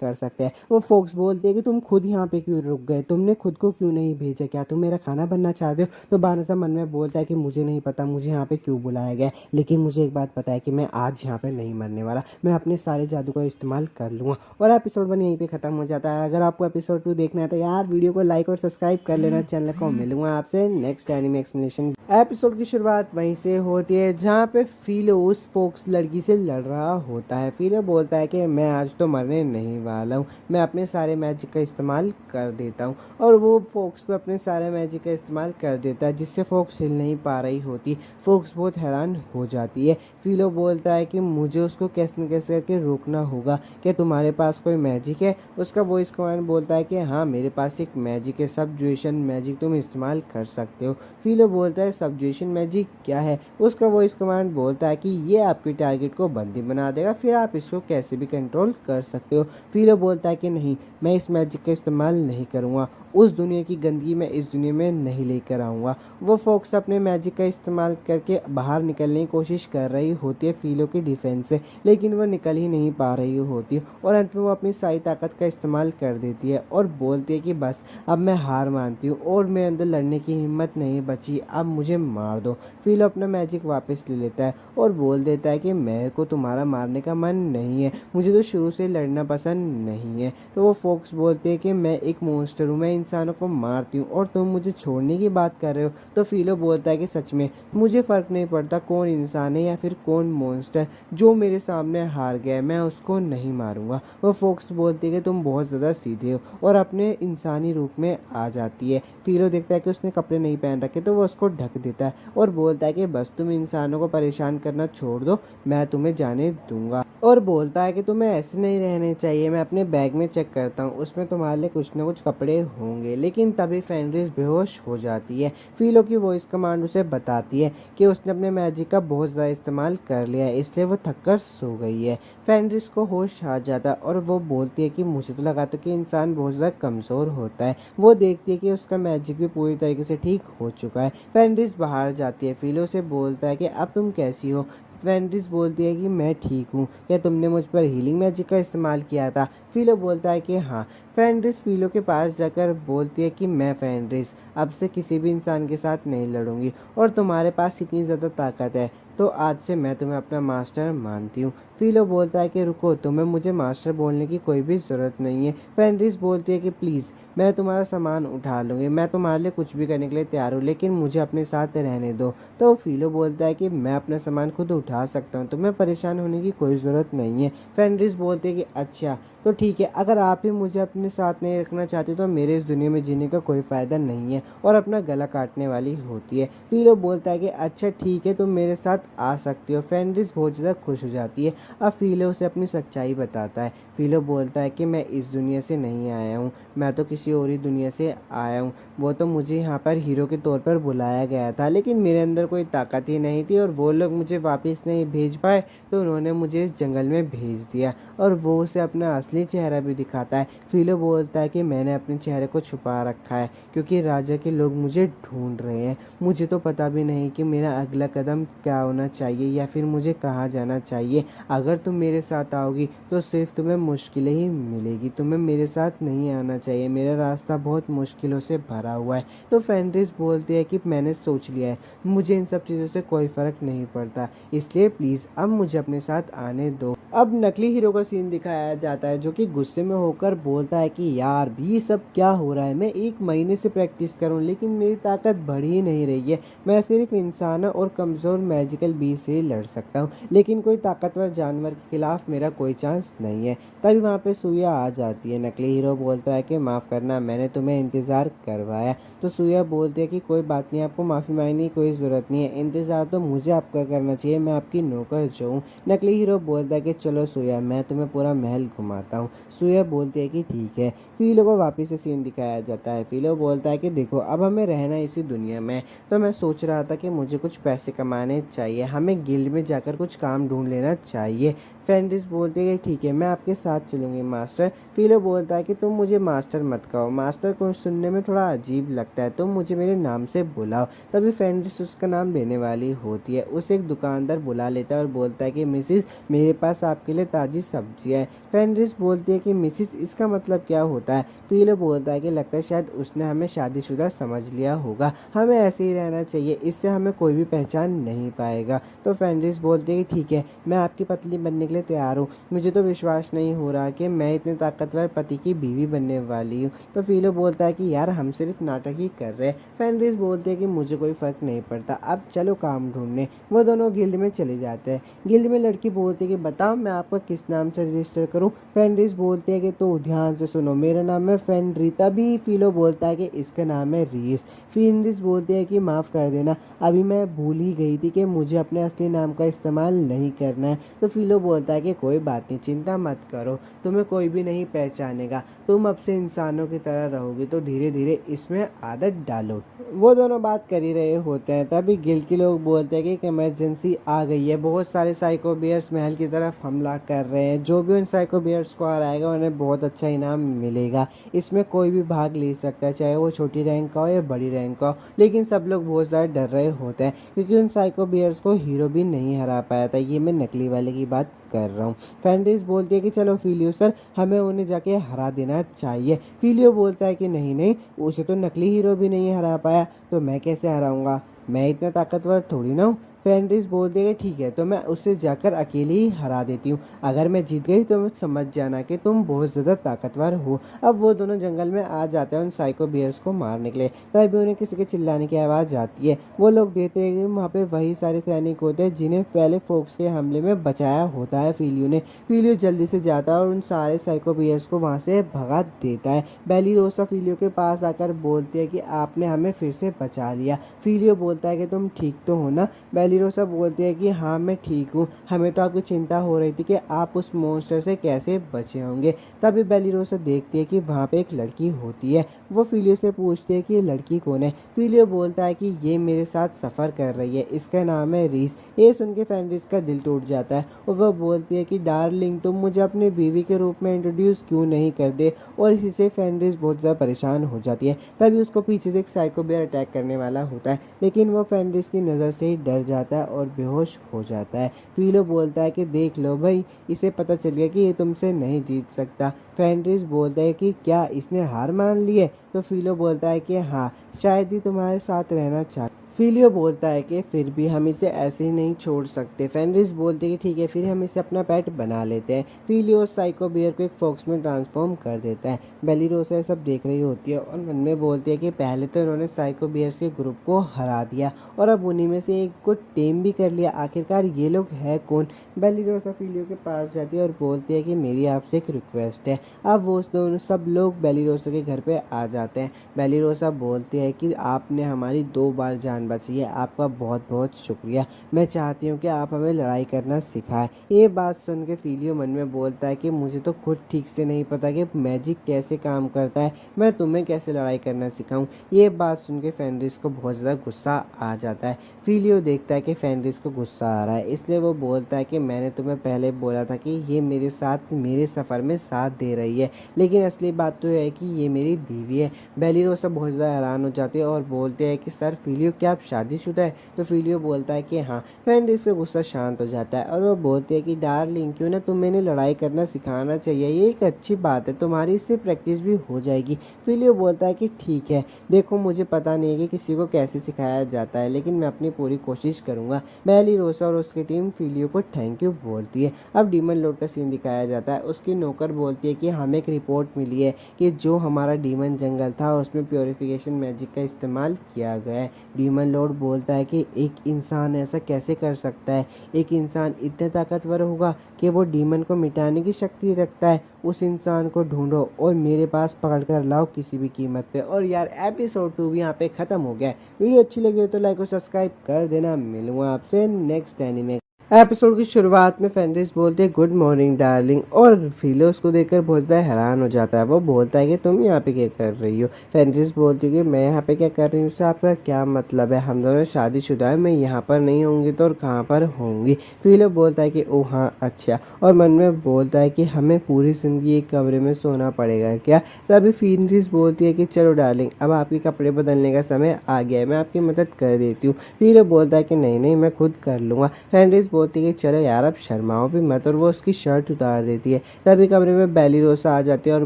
कर सकते हैं। वो फोक्स बोलती है कि तुम खुद यहाँ पे क्यों रुक गए, तुमने खुद को क्यों नहीं भेजा, क्या तुम मेरा खाना बनना चाहते हो? तो बानाज़ा मन में बोलता है कि मुझे नहीं पता मुझे यहाँ पे क्यों बुलाया गया है, लेकिन मुझे एक बात पता है कि मैं आज यहाँ पे नहीं मरने वाला, मैं अपने सारे जादू का इस्तेमाल कर लूँगा। और एपिसोड 1 यहीं पे ख़त्म हो जाता है। अगर आपको एपिसोड 2 देखना है तो यार वीडियो को लाइक और सब्सक्राइब कर लेना चैनल को। मिलूंगा आपसे नेक्स्ट एनिमे एक्सप्लेनेशन। एपिसोड की शुरुआत वहीं से होती है जहाँ पे फीलो उस फोक्स लड़की से लड़ रहा होता है। फीलो बोलता है कि मैं आज तो मरने नहीं वाला हूँ, मैं अपने सारे मैजिक का इस्तेमाल कर देता हूँ। और वो फोक्स पे अपने सारे मैजिक का इस्तेमाल कर देता है, जिससे फोक्स हिल नहीं पा रही होती। फोक्स बहुत हैरान हो जाती है। फीलो बोलता है कि मुझे उसको कैसे न कैसे करके रोकना होगा, क्या तुम्हारे पास कोई मैजिक है? उसका वॉइस कमांड बोलता है कि हाँ, मेरे पास एक मैजिक है, सब्जुएशन मैजिक तुम इस्तेमाल कर सकते हो। फीलो बोलता है सब्जुएशन मैजिक क्या है? उसका वॉइस कमांड बोलता है कि ये आपके टारगेट को बंदी बना देगा, फिर आप इसको कैसे भी कंट्रोल कर सकते हो। फीलो बोलता है कि नहीं, मैं इस मैजिक का इस्तेमाल नहीं करूँगा, उस दुनिया की गंदगी मैं इस दुनिया में नहीं लेकर आऊँगा। वो फोक्स अपने मैजिक का इस्तेमाल करके बाहर निकलने की कोशिश कर रही होती है फीलो की डिफेंस से, लेकिन वो निकल ही नहीं पा रही होती, और अंत में वो अपनी सारी ताकत का इस्तेमाल कर देती है और बोलती है कि बस अब मैं हार मानती हूँ और मेरे अंदर लड़ने की हिम्मत नहीं बची, अब मुझे मार दो। फीलो अपना मैजिक वापस ले लेता है और बोल देता है कि मेरे को तुम्हारा मारने का मन नहीं है, मुझे तो शुरू से लड़ना पसंद नहीं है। तो वो फोक्स बोलते हैं कि मैं एक मॉन्स्टर हूँ, मैं इंसानों को मारती हूँ और तुम मुझे छोड़ने की बात कर रहे हो। तो फीलो बोलता है कि सच में मुझे फ़र्क नहीं पड़ता कौन इंसान है या फिर कौन मॉन्स्टर, जो मेरे सामने हार गया है मैं उसको नहीं मारूंगा। वो फोक्स बोलती है कि तुम बहुत ज़्यादा सीधे हो, और अपने इंसानी रूप में आ जाती है। फीलो देखता है कि उसने कपड़े नहीं पहन रखे, तो वो उसको ढक देता है और बोलता है कि बस तुम इंसानों को परेशान करना छोड़ दो, मैं तुम्हें जाने दूंगा। और बोलता है कि तुम्हें ऐसे नहीं रहने चाहिए, मैं अपने बैग में चेक करता हूँ, उसमें तुम्हारे लिए कुछ ना कुछ कपड़े होंगे। लेकिन तभी फेनरिस बेहोश हो जाती है। फीलो की वॉइस कमांड उसे बताती है कि उसने अपने मैजिक का बहुत ज़्यादा इस्तेमाल कर लिया है, इसलिए वो थककर सो गई है। फेनरिस को होश आ जाता है और वो बोलती है कि मुझे तो लगा था कि इंसान बहुत ज़्यादा कमज़ोर होता है। वो देखती है कि उसका मैजिक भी पूरी तरीके से ठीक हो चुका है। फेनरिस बाहर जाती है, फीलो से बोलता है कि अब तुम कैसी हो? फेनरिस बोलती है कि मैं ठीक हूँ, क्या तुमने मुझ पर हीलिंग मैजिक का इस्तेमाल किया था? फीलो बोलता है कि हाँ। फेनरिस फीलो के पास जाकर बोलती है कि मैं फेनरिस अब से किसी भी इंसान के साथ नहीं लड़ूंगी, और तुम्हारे पास इतनी ज़्यादा ताकत है तो आज से मैं तुम्हें अपना मास्टर मानती हूँ। फीलो बोलता है कि रुको, तुम्हें मुझे मास्टर बोलने की कोई भी ज़रूरत नहीं है। फेनरिस बोलती है कि प्लीज़ मैं तुम्हारा सामान उठा लूँगी, मैं तुम्हारे लिए कुछ भी करने के लिए तैयार हूँ, लेकिन मुझे अपने साथ रहने दो। तो फीलो बोलता है कि मैं अपना सामान खुद उठा सकता हूँ, तुम्हें परेशान होने की कोई ज़रूरत नहीं है। फेनरिस बोलते हैं कि अच्छा तो ठीक है, अगर आप ही मुझे अपने साथ नहीं रखना चाहते तो मेरे इस दुनिया में जीने का कोई फ़ायदा नहीं है, और अपना गला काटने वाली होती है। फीलो बोलता है कि अच्छा ठीक है, तुम मेरे साथ आ सकती हो। फेनरिस बहुत ज़्यादा खुश हो जाती है। अब फीलो उसे अपनी सच्चाई बताता है। फीलो बोलता है कि मैं इस दुनिया से नहीं आया हूँ, मैं तो किसी और ही दुनिया से आया हूँ। वो तो मुझे यहाँ पर हीरो के तौर पर बुलाया गया था, लेकिन मेरे अंदर कोई ताकत ही नहीं थी और वो लोग मुझे वापस नहीं भेज पाए, तो उन्होंने मुझे इस जंगल में भेज दिया। और वो उसे अपना असली चेहरा भी दिखाता है। फीलो बोलता है कि मैंने अपने चेहरे को छुपा रखा है क्योंकि राजा के लोग मुझे ढूंढ रहे हैं। मुझे तो पता भी नहीं कि मेरा अगला कदम क्या होना चाहिए या फिर मुझे कहाँ जाना चाहिए। अगर तुम मेरे साथ आओगी तो सिर्फ तुम्हें मुश्किलें ही मिलेगी, तुम्हें मेरे साथ नहीं आना चाहिए, मेरा रास्ता बहुत मुश्किलों से भरा हुआ है। तो फेनरिस बोलती है कि मैंने सोच लिया है, मुझे इन सब चीज़ों से कोई फ़र्क नहीं पड़ता, इसलिए प्लीज़ अब मुझे अपने साथ आने दो। अब नकली हीरो का सीन दिखाया जाता है जो कि गुस्से में होकर बोलता है कि यार भी सब क्या हो रहा है, मैं 1 महीने से प्रैक्टिस करूं लेकिन मेरी ताकत बढ़ ही नहीं रही है, मैं सिर्फ इंसान और कमज़ोर मैजिकल बी से लड़ सकता हूं, लेकिन कोई ताकतवर जानवर के खिलाफ मेरा कोई चांस नहीं है। तभी वहाँ पे सूर्या आ जाती है। नकली हीरो बोलता है कि माफ़ करना, मैंने तुम्हें इंतज़ार करवाया। तो सूर्या बोलती है कि कोई बात नहीं, आपको माफ़ी मांगने की कोई ज़रूरत नहीं है, इंतज़ार तो मुझे आपका करना चाहिए, मैं आपकी नौकर जो हूँ। नकली हीरो बोलता है कि चलो सूर्या, मैं तुम्हें पूरा महल घुमाता हूँ। सूर्या बोलती है कि ठीक है। फ़िलो को वापस से सीन दिखाया जाता है। फ़िलो बोलता है कि देखो, अब हमें रहना इसी दुनिया में, तो मैं सोच रहा था कि मुझे कुछ पैसे कमाने चाहिए, हमें गिल्ड में जाकर कुछ काम ढूंढ लेना चाहिए। फेंरिस बोलती है कि ठीक है, मैं आपके साथ चलूँगी मास्टर। फ़िलो बोलता है कि तुम मुझे मास्टर मत कहो, मास्टर को सुनने में थोड़ा अजीब लगता है, तुम मुझे मेरे नाम से बुलाओ। तभी फेंरिस उसका नाम लेने वाली होती है। उसे एक दुकानदार बुला लेता है और बोलता है कि मिसिस, मेरे पास आपके लिए ताज़ी सब्जी है। फेंरिस बोलती है कि मिसिस, इसका मतलब क्या होता है? फ़िलो बोलता है कि लगता है शायद उसने हमें शादीशुदा समझ लिया होगा, हमें ऐसे ही रहना चाहिए, इससे हमें कोई भी पहचान नहीं पाएगा। तो फेंरिस बोलती है कि ठीक है, मैं आपकी पत्नी बनने के लिए तैयार हूँ, मुझे तो विश्वास नहीं हो रहा कि मैं इतने ताकतवर पति की बीवी बनने वाली हूँ। तो फ़िलो बोलता है कि यार, हम सिर्फ नाटक ही कर रहे हैं। फेंरिस बोलती है कि मुझे कोई फ़र्क नहीं पड़ता, अब चलो काम ढूंढने। वो दोनों गिल्ड में चले जाते हैं। गिल्ड में लड़की बोलती है कि बताओ, मैं आपका किस नाम से रजिस्टर करूँ? फेंरिस बोलती है कि तो ध्यान से सुनो, मेरा नाम है फेंरी। तभी फ़िलो बोलता है कि इसका नाम है रीस। फेंरिस बोलती है कि माफ़ कर देना, अभी मैं भूल ही गई थी कि मुझे अपने असली नाम का इस्तेमाल नहीं करना है। तो फ़िलो बोलता है कि कोई बात नहीं, चिंता मत करो, तुम्हें कोई भी नहीं पहचानेगा, तुम अब से इंसानों की तरह रहोगी, तो धीरे धीरे इसमें आदत डालो। वो दोनों बात कर ही रहे होते हैं, तभी गिल्ड के लोग बोलते हैं कि एक इमरजेंसी आ गई है, बहुत सारे साइको बियर्स महल की तरफ हमला कर रहे हैं, जो भी उन साइको बियर्स को हराएगा उन्हें बहुत अच्छा इनाम मिलेगा। इसमें कोई भी भाग ले सकता है, चाहे वो छोटी रैंक का हो या बड़ी रैंक का हो। लेकिन सब लोग बहुत ज़्यादा डर रहे होते हैं, क्योंकि उन साइको बियर्स को हीरो भी नहीं हरा पाया था। ये मैं नकली वाले की बात कर रहा हूँ। फेंरिस बोलती है कि चलो फ़िलियो सर, हमें उन्हें जाके हरा देना चाहिए। फ़िलियो बोलता है कि नहीं नहीं, उसे तो नकली हीरो भी नहीं हरा पाया, तो मैं कैसे हराऊंगा, मैं इतना ताकतवर थोड़ी ना हूँ। फेंरिस बोलती है कि ठीक है, तो मैं उससे जाकर अकेले ही हरा देती हूँ, अगर मैं जीत गई तो समझ जाना कि तुम बहुत ज़्यादा ताकतवर हो। अब वो दोनों जंगल में आ जाते हैं उन साइको बियर्स को मारने के लिए। तभी उन्हें किसी के चिल्लाने की आवाज़ आती है। वो लोग देखते हैं कि वहाँ पे वही सारे सैनिक होते हैं जिन्हें पहले फोक्स के हमले में बचाया होता है फ़िलियो ने। फ़िलियो जल्दी से जाता है और उन सारे साइको बियर्स को वहाँ से भगा देता है। बेलिरोसा फ़िलियो के पास आकर बोलती है कि आपने हमें फिर से बचा लिया। फ़िलियो बोलता है कि तुम ठीक तो हो ना? बेलिरोसा बोलती है कि हाँ, मैं ठीक हूँ, हमें तो आपकी चिंता हो रही थी कि आप उस मॉन्स्टर से कैसे बचे होंगे। तभी बेलिरोसा देखती है कि वहाँ पे एक लड़की होती है। वो फ़िलियो से पूछती है कि ये लड़की कौन है? फ़िलियो बोलता है कि ये मेरे साथ सफ़र कर रही है, इसका नाम है रीस। ये सुन के फेंरिस का दिल टूट जाता है और वह बोलती है कि डार्लिंग, तुम मुझे अपनी बीवी के रूप में इंट्रोड्यूस क्यों नहीं कर दे? और इसी से फेंरिस बहुत ज़्यादा परेशान हो जाती है। तभी उसको पीछे से एक साइको बियर अटैक करने वाला होता है, लेकिन वो फेंरिस की नज़र से ही डर जाता है और बेहोश हो जाता है। फ़िलियो बोलता है कि देख लो भाई, इसे पता चल गया कि ये तुमसे नहीं जीत सकता। फेंरिस बोलता है कि क्या इसने हार मान ली है? तो फ़िलियो बोलता है कि हाँ, शायद ही तुम्हारे साथ रहना चाहता। फ़िलियो बोलता है कि फिर भी हम इसे ऐसे ही नहीं छोड़ सकते। फेंरिस बोलते हैं कि ठीक है, फिर हम इसे अपना पेट बना लेते हैं। फ़िलियो साइको बियर को एक फॉक्स में ट्रांसफॉर्म कर देता है। बेलिरोसा सब देख रही होती है और मन में बोलती है कि पहले तो इन्होंने साइको बियर्स के ग्रुप को हरा दिया और अब उन्हीं में से एक को टेम भी कर लिया, आखिरकार ये लोग है कौन? बेलिरोसा फ़िलियो के पास जाती है और बोलती है कि मेरी आपसे एक रिक्वेस्ट है। अब वो दोनों सब लोग बेलिरोसा के घर पे आ जाते हैं। बेलिरोसा बोलती है कि आपने हमारी 2 बार जान बचाई है, आपका बहुत बहुत शुक्रिया, मैं चाहती हूँ कि आप हमें लड़ाई करना सिखाएं। ये बात सुन के फ़िलियो मन में बोलता है कि मुझे तो खुद ठीक से नहीं पता कि मैजिक कैसे काम करता है, मैं तुम्हें कैसे लड़ाई करना सिखाऊं। ये बात सुन के फेंरिस को बहुत ज़्यादा गुस्सा आ जाता है। फ़िलियो देखता है कि फेंरिस को गुस्सा आ रहा है, इसलिए वो बोलता है कि मैंने तुम्हें पहले बोला था कि ये मेरे साथ मेरे सफ़र में साथ दे रही है, लेकिन असली बात तो है कि ये मेरी बीवी है। बेलिरोसा बहुत ज़्यादा हैरान हो जाती है और बोलते हैं कि सर फ़िलियो, क्या आप शादीशुदा है? तो फ़िलियो बोलता है कि हाँ। फेंरिस से गुस्सा शांत हो जाता है और वो बोलते हैं कि डार्लिंग, क्यों ना तुम मैंने लड़ाई करना सिखाना चाहिए, ये एक अच्छी बात है, तुम्हारी इससे प्रैक्टिस भी हो जाएगी। फ़िलियो बोलता है कि ठीक है, देखो मुझे पता नहीं है कि किसी को कैसे सिखाया जाता है, लेकिन मैं अपनी पूरी कोशिश करूँगा। बेलिरोसा और उसकी टीम फ़िलियो को थैंक यू बोलती है। अब डीमन लॉर्ड का सीन दिखाया जाता है। उसकी नौकर बोलती है कि हमें एक रिपोर्ट मिली है कि जो हमारा डीमन जंगल था उसमें प्योरीफिकेशन मैजिक का इस्तेमाल किया गया है। डीमन ह्यूमन लॉर्ड बोलता है कि एक इंसान ऐसा कैसे कर सकता है, एक इंसान इतना ताकतवर होगा कि वो डीमन को मिटाने की शक्ति रखता है। उस इंसान को ढूंढो और मेरे पास पकड़ कर लाओ किसी भी कीमत पे। और यार एपिसोड 2 भी यहाँ पे ख़त्म हो गया है। वीडियो अच्छी लगी हो तो लाइक और सब्सक्राइब कर देना। मिलूंगा आपसे नेक्स्ट एनीमे एपिसोड की शुरुआत में फेनरिस बोलते हैं गुड मॉर्निंग डार्लिंग, और फिलो उसको देखकर बहुत ज़्यादा हैरान हो जाता है। वो बोलता है कि तुम यहाँ पे क्या कर रही हो। फेनरिस बोलती है कि मैं यहाँ पे क्या कर रही हूँ, उससे आपका क्या मतलब है, हम दोनों शादीशुदा है, मैं यहाँ पर नहीं होंगी तो और कहाँ पर होंगी। फिलो बोलता है कि ओह हाँ अच्छा, और मन में बोलता है कि हमें पूरी जिंदगी एक कमरे में सोना पड़ेगा क्या। तभी फेनरिस बोलती है कि चलो डार्लिंग अब आपके कपड़े बदलने का समय आ गया है, मैं आपकी मदद कर देती हूँ। फिलो बोलता है कि नहीं नहीं मैं खुद कर लूँगा। फेनरिस बोलती है कि चलो यार अब शर्माओ भी मत, और वो उसकी शर्ट उतार देती है। तभी कमरे में बेलिरोसा आ जाती है और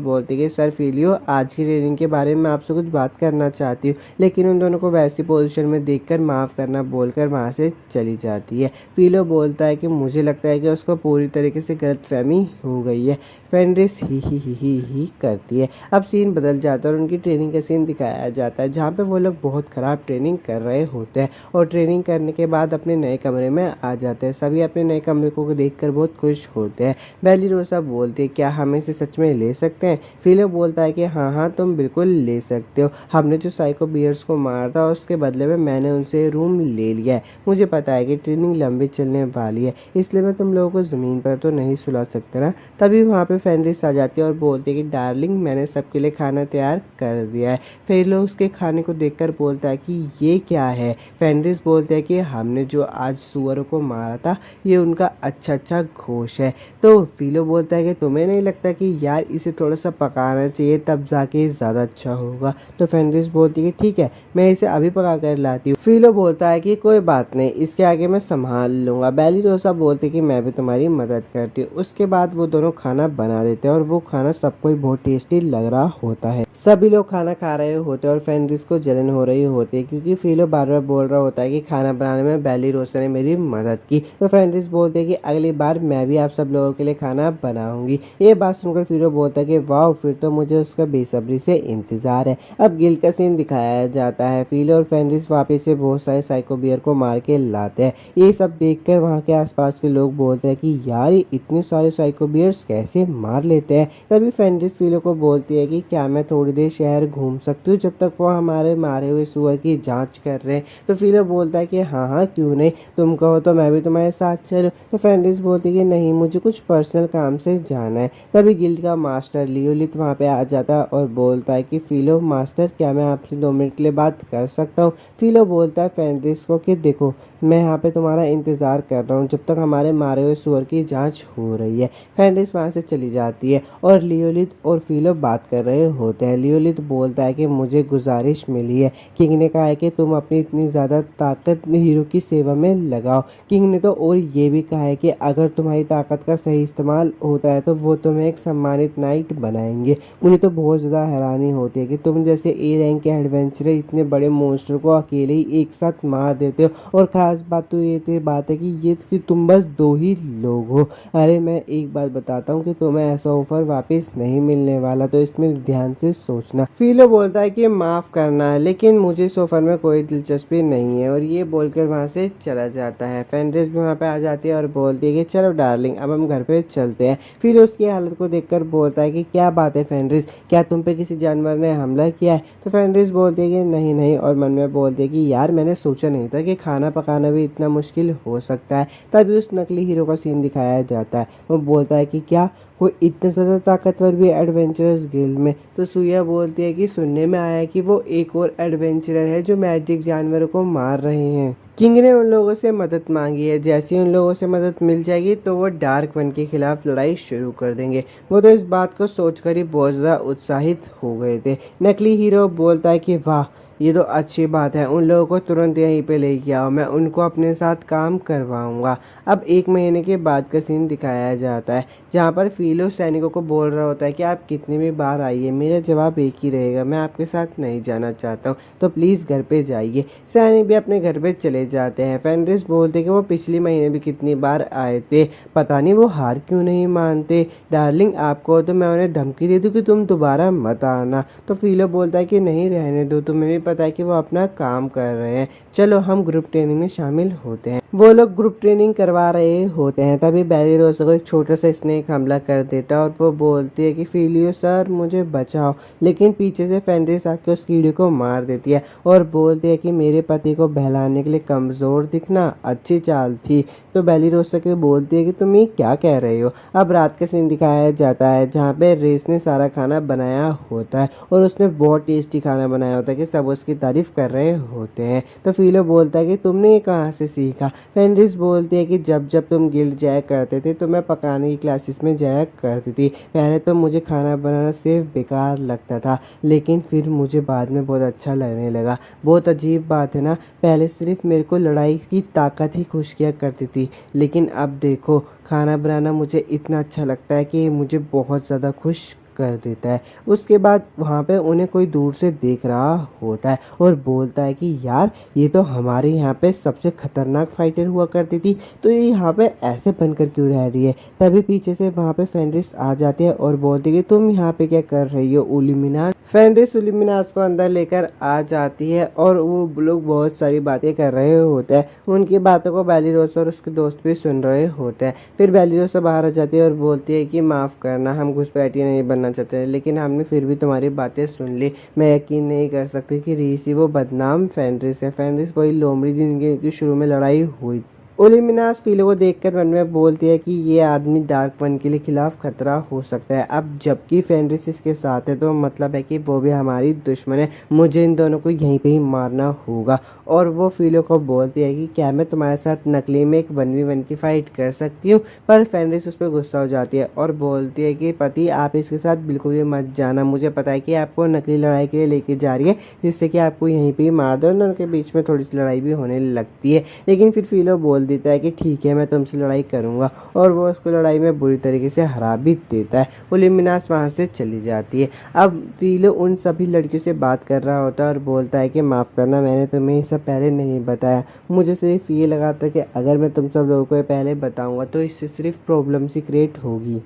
बोलती है कि सर फिलियो आज की ट्रेनिंग के बारे में आपसे कुछ बात करना चाहती हूँ, लेकिन उन दोनों को वैसी पोजीशन में देखकर माफ़ करना बोलकर वहाँ से चली जाती है। फिलो बोलता है कि मुझे लगता है कि उसको पूरी तरीके से गलतफहमी हो गई है। फेनरिस ही करती है। अब सीन बदल जाता है और उनकी ट्रेनिंग का सीन दिखाया जाता है जहाँ पे वो लोग बहुत ख़राब ट्रेनिंग कर रहे होते हैं और ट्रेनिंग करने के बाद अपने नए कमरे में आ जाते हैं। सभी अपने नए कमरे को देखकर बहुत खुश होते हैं। बेलिरोसा बोलती है क्या हम इसे सच में ले सकते हैं। फिलो बोलता है कि हाँ हाँ तुम बिल्कुल ले सकते हो, हमने जो साइको बियर्स को मारा था उसके बदले में मैंने उनसे रूम ले लिया है। मुझे पता है कि ट्रेनिंग लंबी चलने वाली है, इसलिए मैं तुम लोगों को ज़मीन पर तो नहीं सुला सकता ना। तभी वहाँ पे फेनरिस आ जाती है और बोलती है कि डार्लिंग मैंने सबके लिए खाना तैयार कर दिया है। फिलो उसके खाने को देखकर बोलता है कि ये क्या है। फेनरिस बोलते हैं कि हमने जो आज सुअरों को मारा था ये उनका अच्छा गोश्त है। तो फिलो बोलता है कि तुम्हें नहीं लगता कि यार इसे थोड़ा सा पकाना चाहिए तब जाके ज़्यादा अच्छा होगा। तो फेनरिस बोलती है ठीक है मैं इसे अभी पका कर लाती हूँ। फिलो बोलता है कि कोई बात नहीं इसके आगे मैं संभाल लूँगा। बेलिरोसा बोलती है कि मैं भी तुम्हारी मदद करती हूँ। उसके बाद वो दोनों खाना बना देते हैं और वो खाना सबको ही बहुत टेस्टी लग रहा होता है। सभी लोग खाना खा रहे होते हैं और फेनरिस को जलन हो रही होती है क्योंकि फिलो बार बार बोल रहा होता है कि खाना बनाने में बेलिरोसा ने मेरी मदद की। तो फेनरिस बोलते हैं कि अगली बार मैं भी आप सब लोगों के लिए खाना बनाऊंगी। ये बात सुनकर फिलो बोलता है कि वाह फिर तो मुझे उसका बेसब्री से इंतजार है। अब गिल का सीन दिखाया जाता है। फिलो और फेनरिस वापस से बहुत सारे साइको बियर को मार के लाते हैं। ये सब देखकर वहाँ के आसपास के लोग बोलते हैं कि यार ये इतने सारे साइको बियर्स कैसे मार लेते हैं। तभी फेनरिस फिलो को बोलती है कि क्या मैं थोड़ी देर शहर घूम सकती हूँ जब तक वो हमारे मारे हुए सुअर की जांच कर रहे हैं। तो फिलो बोलता है कि हाँ हाँ क्यों नहीं, तुम कहो तो मैं भी तुम्हारे साथ चलूं। तो फेनरिस बोलती है कि नहीं मुझे कुछ पर्सनल काम से जाना है। तभी गिल्ड का मास्टर लियोलिथ वहाँ पे आ जाता है और बोलता है कि फिलो मास्टर क्या मैं आपसे 2 मिनट के लिए बात कर सकता हूँ। फिलो बोलता है फेनरिस को कि देखो मैं यहाँ पे तुम्हारा इंतज़ार कर रहा हूँ जब तक हमारे मारे हुए सुअर की जांच हो रही है। फेनरिस वहाँ से चली जाती है और लियोलिथ और फिलो बात कर रहे होते हैं। लियोलिथ बोलता है कि मुझे गुजारिश मिली है, किंग ने कहा है कि तुम अपनी इतनी ज़्यादा ताकत हीरो की सेवा में लगाओ। किंग ने तो और ये भी कहा है कि अगर तुम्हारी ताकत का सही इस्तेमाल होता है तो वो तुम्हें एक सम्मानित नाइट बनाएंगे। मुझे तो बहुत ज़्यादा हैरानी होती है कि तुम जैसे ए रैंक के एडवेंचरर इतने बड़े मॉन्स्टर को अकेले ही एक साथ मार देते हो, और ख़ास बात तो ये बात है कि तुम बस 2 ही लोग हो। अरे मैं एक बात बताता हूँ कि तुम्हें ऐसा ऑफर वापस नहीं मिलने वाला, तो इसमें ध्यान से सोचना। फिलो बोलता है कि माफ़ करना लेकिन मुझे इस ऑफर में कोई दिलचस्पी नहीं है, और ये बोलकर वहाँ से चला जाता है। फेनरिस भी वहाँ पे आ जाती है और बोलती है कि चलो डार्लिंग अब हम घर पे चलते हैं। फिर उसकी हालत को देखकर बोलता है कि क्या बात है फेनरिस, क्या तुम पे किसी जानवर ने हमला किया है। तो फेनरिस बोलती है कि नहीं नहीं, और मन में बोलती है कि यार मैंने सोचा नहीं था कि खाना पकाना भी इतना मुश्किल हो सकता है। तभी उस नकली हीरो का सीन दिखाया जाता है। वो बोलता है कि क्या कोई इतने ज़्यादा ताकतवर भी एडवेंचरस गिल्ड में। तो सुया बोलती है कि सुनने में आया है कि वो एक और एडवेंचरर है जो मैजिक जानवरों को मार रहे हैं। किंग ने उन लोगों से मदद मांगी है, जैसे ही उन लोगों से मदद मिल जाएगी तो वो डार्क वन के खिलाफ लड़ाई शुरू कर देंगे। वो तो इस बात को सोचकर ही बहुत ज़्यादा उत्साहित हो गए थे। नकली हीरो बोलता है कि वाह ये तो अच्छी बात है, उन लोगों को तुरंत यहीं पे लेके आओ, मैं उनको अपने साथ काम करवाऊंगा। अब 1 महीने के बाद का सीन दिखाया जाता है जहाँ पर फिलो सैनिकों को बोल रहा होता है कि आप कितनी भी बार आइए मेरा जवाब एक ही रहेगा, मैं आपके साथ नहीं जाना चाहता हूँ, तो प्लीज़ घर पे जाइए। सैनिक भी अपने घर पे चले जाते हैं। फेनरिस बोलते हैं कि वो पिछले महीने भी कितनी बार आए थे, पता नहीं वो हार क्यों नहीं मानते। डार्लिंग आपको तो मैं उन्हें धमकी दे दूँ कि तुम दोबारा मत आना, तो फिलो बोलता है कि नहीं रहने दो, तुम्हें भी पता है कि वो अपना काम कर रहे हैं, चलो हम ग्रुप ट्रेनिंग में शामिल होते हैं। वो लोग ग्रुप ट्रेनिंग करवा रहे होते हैं, तभी बेलिरोसा को एक छोटा सा स्नेक हमला कर देता है और वो बोलती है कि फिलियो सर मुझे बचाओ, लेकिन पीछे से फेनरिस आके उस कीड़े को मार देती है और बोलती है कि मेरे पति को बहलाने के लिए कमज़ोर दिखना अच्छी चाल थी। तो बेलिरोसा के बोलती है कि तुम ये क्या कह रहे हो। अब रात का सीन दिखाया जाता है जहाँ पे रेस ने सारा खाना बनाया होता है और उसने बहुत टेस्टी खाना बनाया होता है कि सब उसकी तारीफ कर रहे होते हैं। तो फिलो बोलता है कि तुमने ये कहाँ से सीखा। फेनरिस बोलती है कि जब जब तुम गिल्ड जाया करते थे तो मैं पकाने की क्लासेस में जाया करती थी। पहले तो मुझे खाना बनाना सिर्फ बेकार लगता था, लेकिन फिर मुझे बाद में बहुत अच्छा लगने लगा। बहुत अजीब बात है ना, पहले सिर्फ मेरे को लड़ाई की ताकत ही खुश किया करती थी, लेकिन अब देखो खाना बनाना मुझे इतना अच्छा लगता है कि मुझे बहुत ज़्यादा खुश कर देता है। उसके बाद वहाँ पे उन्हें कोई दूर से देख रहा होता है और बोलता है कि यार ये तो हमारे यहाँ पे सबसे खतरनाक फाइटर हुआ करती थी, तो ये यहाँ पे ऐसे बनकर क्यों रह रही है। तभी पीछे से वहाँ पे फेनरिस आ जाती है और बोलती है कि तुम यहाँ पे क्या कर रही हो उल्यूमिनास। फेनरिस उल्यूमिनास को अंदर लेकर आ जाती है और वो लोग बहुत सारी बातें कर रहे होते हैं। उनकी बातों को बेलिरोसा और उसके दोस्त भी सुन रहे होते हैं। फिर बेलिरोसा बाहर आ जाती है और बोलती है कि माफ़ करना, हम घुसपैठिए नहीं बनना चाहते, लेकिन हमने फिर भी तुम्हारी बातें सुन ली। मैं यकीन नहीं कर सकती कि रीसी वो बदनाम फेनरिस है। फेनरिस वही लोमड़ी जिनकी शुरू में लड़ाई हुई। ओलिमिनास फिलो को देखकर मन में बोलती है कि ये आदमी डार्क वन के लिए खिलाफ खतरा हो सकता है। अब जबकि फेनरिस इसके साथ है तो मतलब है कि वो भी हमारी दुश्मन है, मुझे इन दोनों को यहीं पे ही मारना होगा। और वो फिलो को बोलती है कि क्या मैं तुम्हारे साथ नकली में एक 1v1 की फाइट कर सकती हूँ। पर फेनरिस उस पर गुस्सा हो जाती है और बोलती है कि पति आप इसके साथ बिल्कुल भी मत जाना, मुझे पता है कि आपको नकली लड़ाई के लिए लेके जा रही है, जिससे कि आपको यहीं पे ही मार दो। उनके बीच में थोड़ी सी लड़ाई भी होने लगती है, लेकिन फिर फिलो बोल देता है कि ठीक है मैं तुमसे लड़ाई करूंगा और वो उसको लड़ाई में बुरी तरीके से हरा भी देता है। ओलिमिनास वहाँ से चली जाती है। अब फिलो उन सभी लड़कियों से बात कर रहा होता है और बोलता है कि माफ़ करना, मैंने तुम्हें ये सब पहले नहीं बताया, मुझे सिर्फ ये लगा था कि अगर मैं तुम सब लोगों को पहले बताऊंगा तो इससे सिर्फ प्रॉब्लम सी क्रिएट होगी।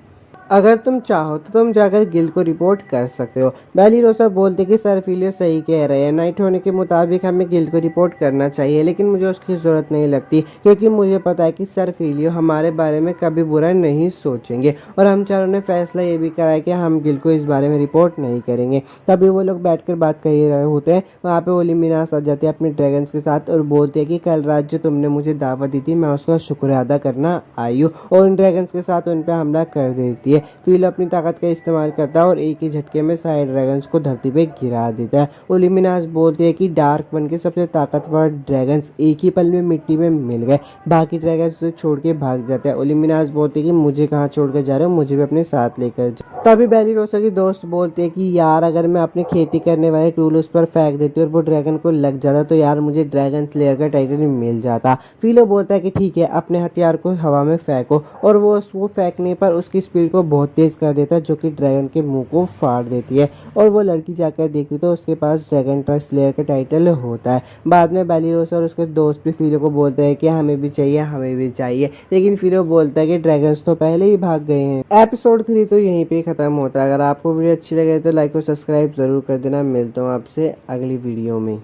अगर तुम चाहो तो तुम जाकर गिल को रिपोर्ट कर सकते हो। बेलिरोसा बोलते कि सर फिलियो सही कह रहे हैं, नाइट होने के मुताबिक हमें गिल को रिपोर्ट करना चाहिए, लेकिन मुझे उसकी ज़रूरत नहीं लगती क्योंकि मुझे पता है कि सर फिलियो हमारे बारे में कभी बुरा नहीं सोचेंगे और हम चारों ने फैसला ये भी करा है कि हम गिल को इस बारे में रिपोर्ट नहीं करेंगे। तभी वो लोग बैठकर बात कर ही रहे होते हैं। वहाँ पे ओलिमिनास आ जाती है अपने ड्रैगन्स के साथ और बोलते हैं कि कल रात जो तुमने मुझे दावत दी थी मैं उसका शुक्रिया अदा करना आई हूँ, और उन ड्रैगन्स के साथ उन पर हमला कर देती है। फिलो अपनी ताकत का इस्तेमाल करता है और एक ही झटके में सारे ड्रैगन्स को धरती पे गिरा देता है। ओलिमिनास बोलते हैं कि डार्क वन के सबसे ताकतवर ड्रैगन्स एक ही पल में मिट्टी में मिल गए, बाकी ड्रैगन्स उसे छोड़ के भाग जाते हैं। ओलिमिनास बोलते हैं कि मुझे कहाँ छोड़ कर जा रहे हो, मुझे भी अपने साथ लेकर जाओ। तभी बेलिरोसा की दोस्त बोलते हैं कि यार अगर मैं अपनी खेती करने वाले टूल उस पर फेंक देती और वो ड्रैगन को लग जाता तो यार मुझे ड्रैगन स्लेयर का टाइटल भी मिल जाता। फिलो बोलता है कि ठीक है अपने हथियार को हवा में फेंको, और वो फेंकने पर उसकी स्पीड को बहुत तेज कर देता है जो कि ड्रैगन के मुंह को फाड़ देती है। और वो लड़की जाकर देखती तो उसके पास ड्रैगन स्लेयर का टाइटल होता है। बाद में बेलिरोसा और उसके दोस्त भी फिलो को बोलते हैं कि हमें भी चाहिए, हमें भी चाहिए, लेकिन फिलो बोलता है कि ड्रैगन्स तो पहले ही भाग गए हैं। एपिसोड 3 तो यहीं पे खत्म होता है। अगर आपको वीडियो अच्छी लगे तो लाइक और सब्सक्राइब जरूर कर देना। मिलता हूँ आपसे अगली वीडियो में।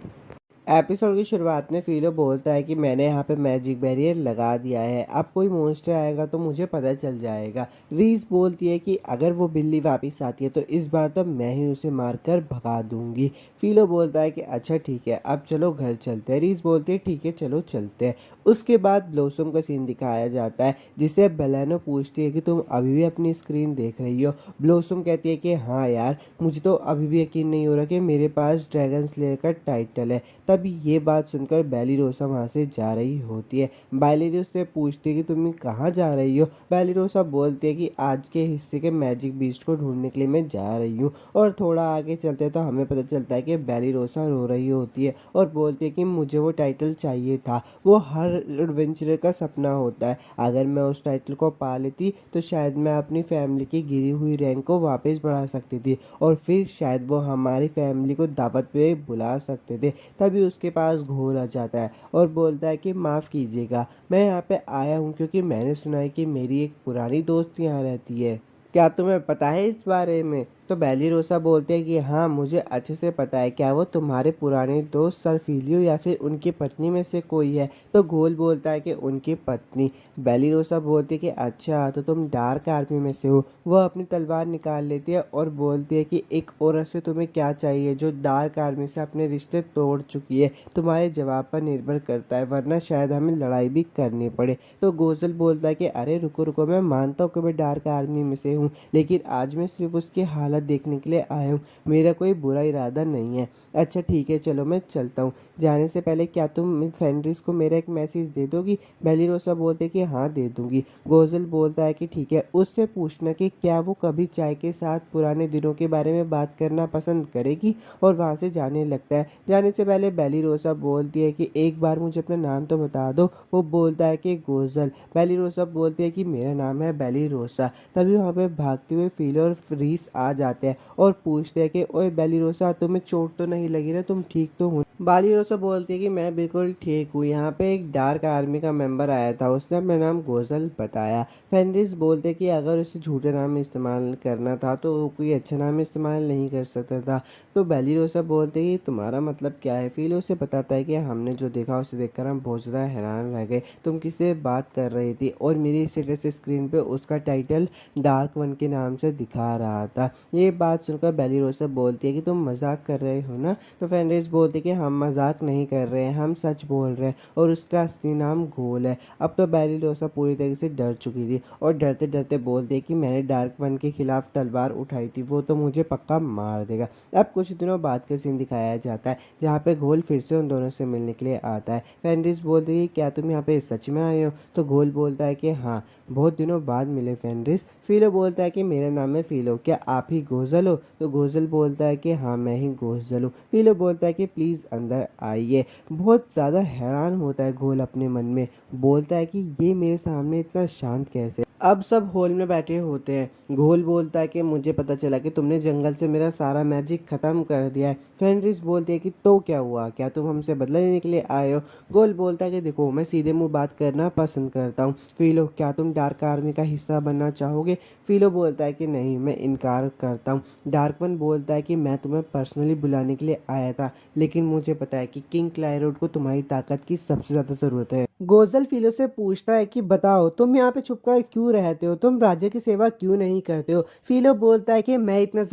एपिसोड की शुरुआत में फिलो बोलता है कि मैंने यहाँ पे मैजिक बैरियर लगा दिया है, अब कोई मॉन्स्टर आएगा तो मुझे पता चल जाएगा। रीस बोलती है कि अगर वो बिल्ली वापस आती है तो इस बार तो मैं ही उसे मारकर भगा दूंगी। फिलो बोलता है कि अच्छा ठीक है अब चलो घर चलते हैं। रीस बोलती है ठीक है चलो चलते हैं। उसके बाद ब्लॉसम का सीन दिखाया जाता है जिससे बेलेनो पूछती है कि तुम अभी भी अपनी स्क्रीन देख रही हो। ब्लॉसम कहती है कि हाँ यार मुझे तो अभी भी यकीन नहीं हो रहा कि मेरे पास ड्रैगन स्लेयर का टाइटल है। तभी ये बात सुनकर बेलिरोसा वहाँ से जा रही होती है। बेलिरोसा से पूछती है कि तुम कहाँ जा रही हो। बेलिरोसा बोलती है कि आज के हिस्से के मैजिक बीस्ट को ढूंढने के लिए मैं जा रही हूँ। और थोड़ा आगे चलते तो हमें पता चलता है कि बेलिरोसा रो रही होती है और बोलती है कि मुझे वो टाइटल चाहिए था, वो हर एडवेंचरर का सपना होता है, अगर मैं उस टाइटल को पा लेती तो शायद मैं अपनी फैमिली की गिरी हुई रैंक को वापस बढ़ा सकती थी और फिर शायद वो हमारी फैमिली को दावत पे बुला सकते थे। तभी तभी उसके पास घोल आ जाता है और बोलता है कि माफ़ कीजिएगा, मैं यहाँ पे आया हूँ क्योंकि मैंने सुना है कि मेरी एक पुरानी दोस्त यहाँ रहती है। क्या तुम्हें पता है इस बारे में? तो बेली रोसा बोलते हैं कि हाँ, मुझे अच्छे से पता है। क्या वो तुम्हारे पुराने दोस्त सर्फिलियो या फिर उनकी पत्नी में से कोई है? तो घोल बोलता है कि उनकी पत्नी। बेली रोसा बोलती है कि अच्छा, तो तुम डार्क आर्मी में से हो। वह अपनी तलवार निकाल लेती है और बोलती है कि एक औरत से तुम्हें क्या चाहिए जो डार्क आर्मी से अपने रिश्ते तोड़ चुकी है? तुम्हारे जवाब पर निर्भर करता है, वरना शायद हमें लड़ाई भी करनी पड़े। तो गोजल बोलता है कि अरे रुको रुको, मैं मानता हूँ कि मैं डार्क आर्मी में से हूँ, लेकिन आज मैं सिर्फ उसकी हालत देखने के लिए आया हूँ। मेरा कोई बुरा इरादा नहीं है। अच्छा ठीक है, चलो मैं चलता हूँ। जाने से पहले क्या तुम फेनरिस को मेरा एक मैसेज दे दोगी? बेलिरोसा बोलते कि हाँ दे दूंगी। गोजल बोलता है कि ठीक है, उससे पूछना कि क्या वो कभी चाय के साथ पुराने दिनों के बारे में बात करना पसंद करेगी, और वहाँ से जाने लगता है। जाने से पहले बेलिरोसा बोलती है कि एक बार मुझे अपना नाम तो बता दो। वो बोलता है कि गोजल। बेलिरोसा बोलती है कि मेरा नाम है बेलिरोसा। तभी वहाँ पे भागते हुए फिलो और रीस आ जाते हैं और पूछते हैं कि ओए बेलिरोसा, तुम्हें चोट तो नहीं लगी ना? तुम ठीक तो हो? बेलिरोसा बोलती है कि मैं बिल्कुल ठीक हूँ। यहाँ पे एक डार्क आर्मी का मेंबर आया था, उसने अपना नाम गोजल बताया। फेनरिस बोलते कि अगर उसे झूठे नाम इस्तेमाल करना था तो वो कोई अच्छा नाम इस्तेमाल नहीं कर सकता था। तो बेलिरोसा बोलते कि तुम्हारा मतलब क्या है? फिलो उसे बताता है कि हमने जो देखा उसे देखकर हम बहुत ज़्यादा हैरान रह गए। तुम किससे बात कर रही थी? और मेरी स्टेटस स्क्रीन पे उसका टाइटल डार्क वन के नाम से दिखा रहा था। ये बात सुनकर बेलिरोसा बोलती है कि तुम मजाक कर रहे हो ना? तो फेनरिस बोलते कि हम मजाक नहीं कर रहे हैं, हम सच बोल रहे हैं, और उसका असली नाम घोल है। अब तो बेलिरोसा पूरी तरह से डर चुकी थी और डरते डरते बोलती है कि मैंने डार्क वन के खिलाफ तलवार उठाई थी, वो तो मुझे पक्का मार देगा। अब कुछ दिनों बाद का सीन दिखाया जाता है जहाँ पे घोल फिर से उन दोनों से मिलने के लिए आता है। फेनरिस बोलती है क्या तुम यहाँ पे सच में आए हो? तो घोल बोलता है कि हाँ, बहुत दिनों बाद मिले फेनरिस। फिलो बोलता है कि मेरा नाम है फिलो, क्या आप ही गोजल हो? तो गोजल बोलता है कि हाँ, मैं ही गोजल हूँ। फिलो बोलता है कि प्लीज़ अंदर आइए। बहुत ज़्यादा हैरान होता है घोल अपने मन में, बोलता है कि ये मेरे सामने इतना शांत कैसे? अब सब हॉल में बैठे होते हैं। घोल बोलता है कि मुझे पता चला कि तुमने जंगल से मेरा सारा मैजिक ख़त्म कर दिया है। फेनरिस बोलती है कि तो क्या हुआ? क्या तुम हमसे बदला लेने के लिए आए हो? गोल बोलता है कि देखो, मैं सीधे मुंह बात करना पसंद करता हूँ। फिलो, क्या तुम डार्क आर्मी का हिस्सा बनना चाहोगे? फिलो बोलता है कि नहीं, मैं इनकार करता हूँ। डार्क वन बोलता है कि मैं तुम्हें पर्सनली बुलाने के लिए आया था, लेकिन मुझे पता है कि किंग क्लाइरोड को तुम्हारी ताकत की सबसे ज़्यादा ज़रूरत है। गोजल फिलो से पूछता है कि बताओ, तुम यहाँ पे छुपकर क्यों रहते हो? तुम राजा की सेवा क्यों नहीं करते हो? फिलो बोलता है कि मैं इतना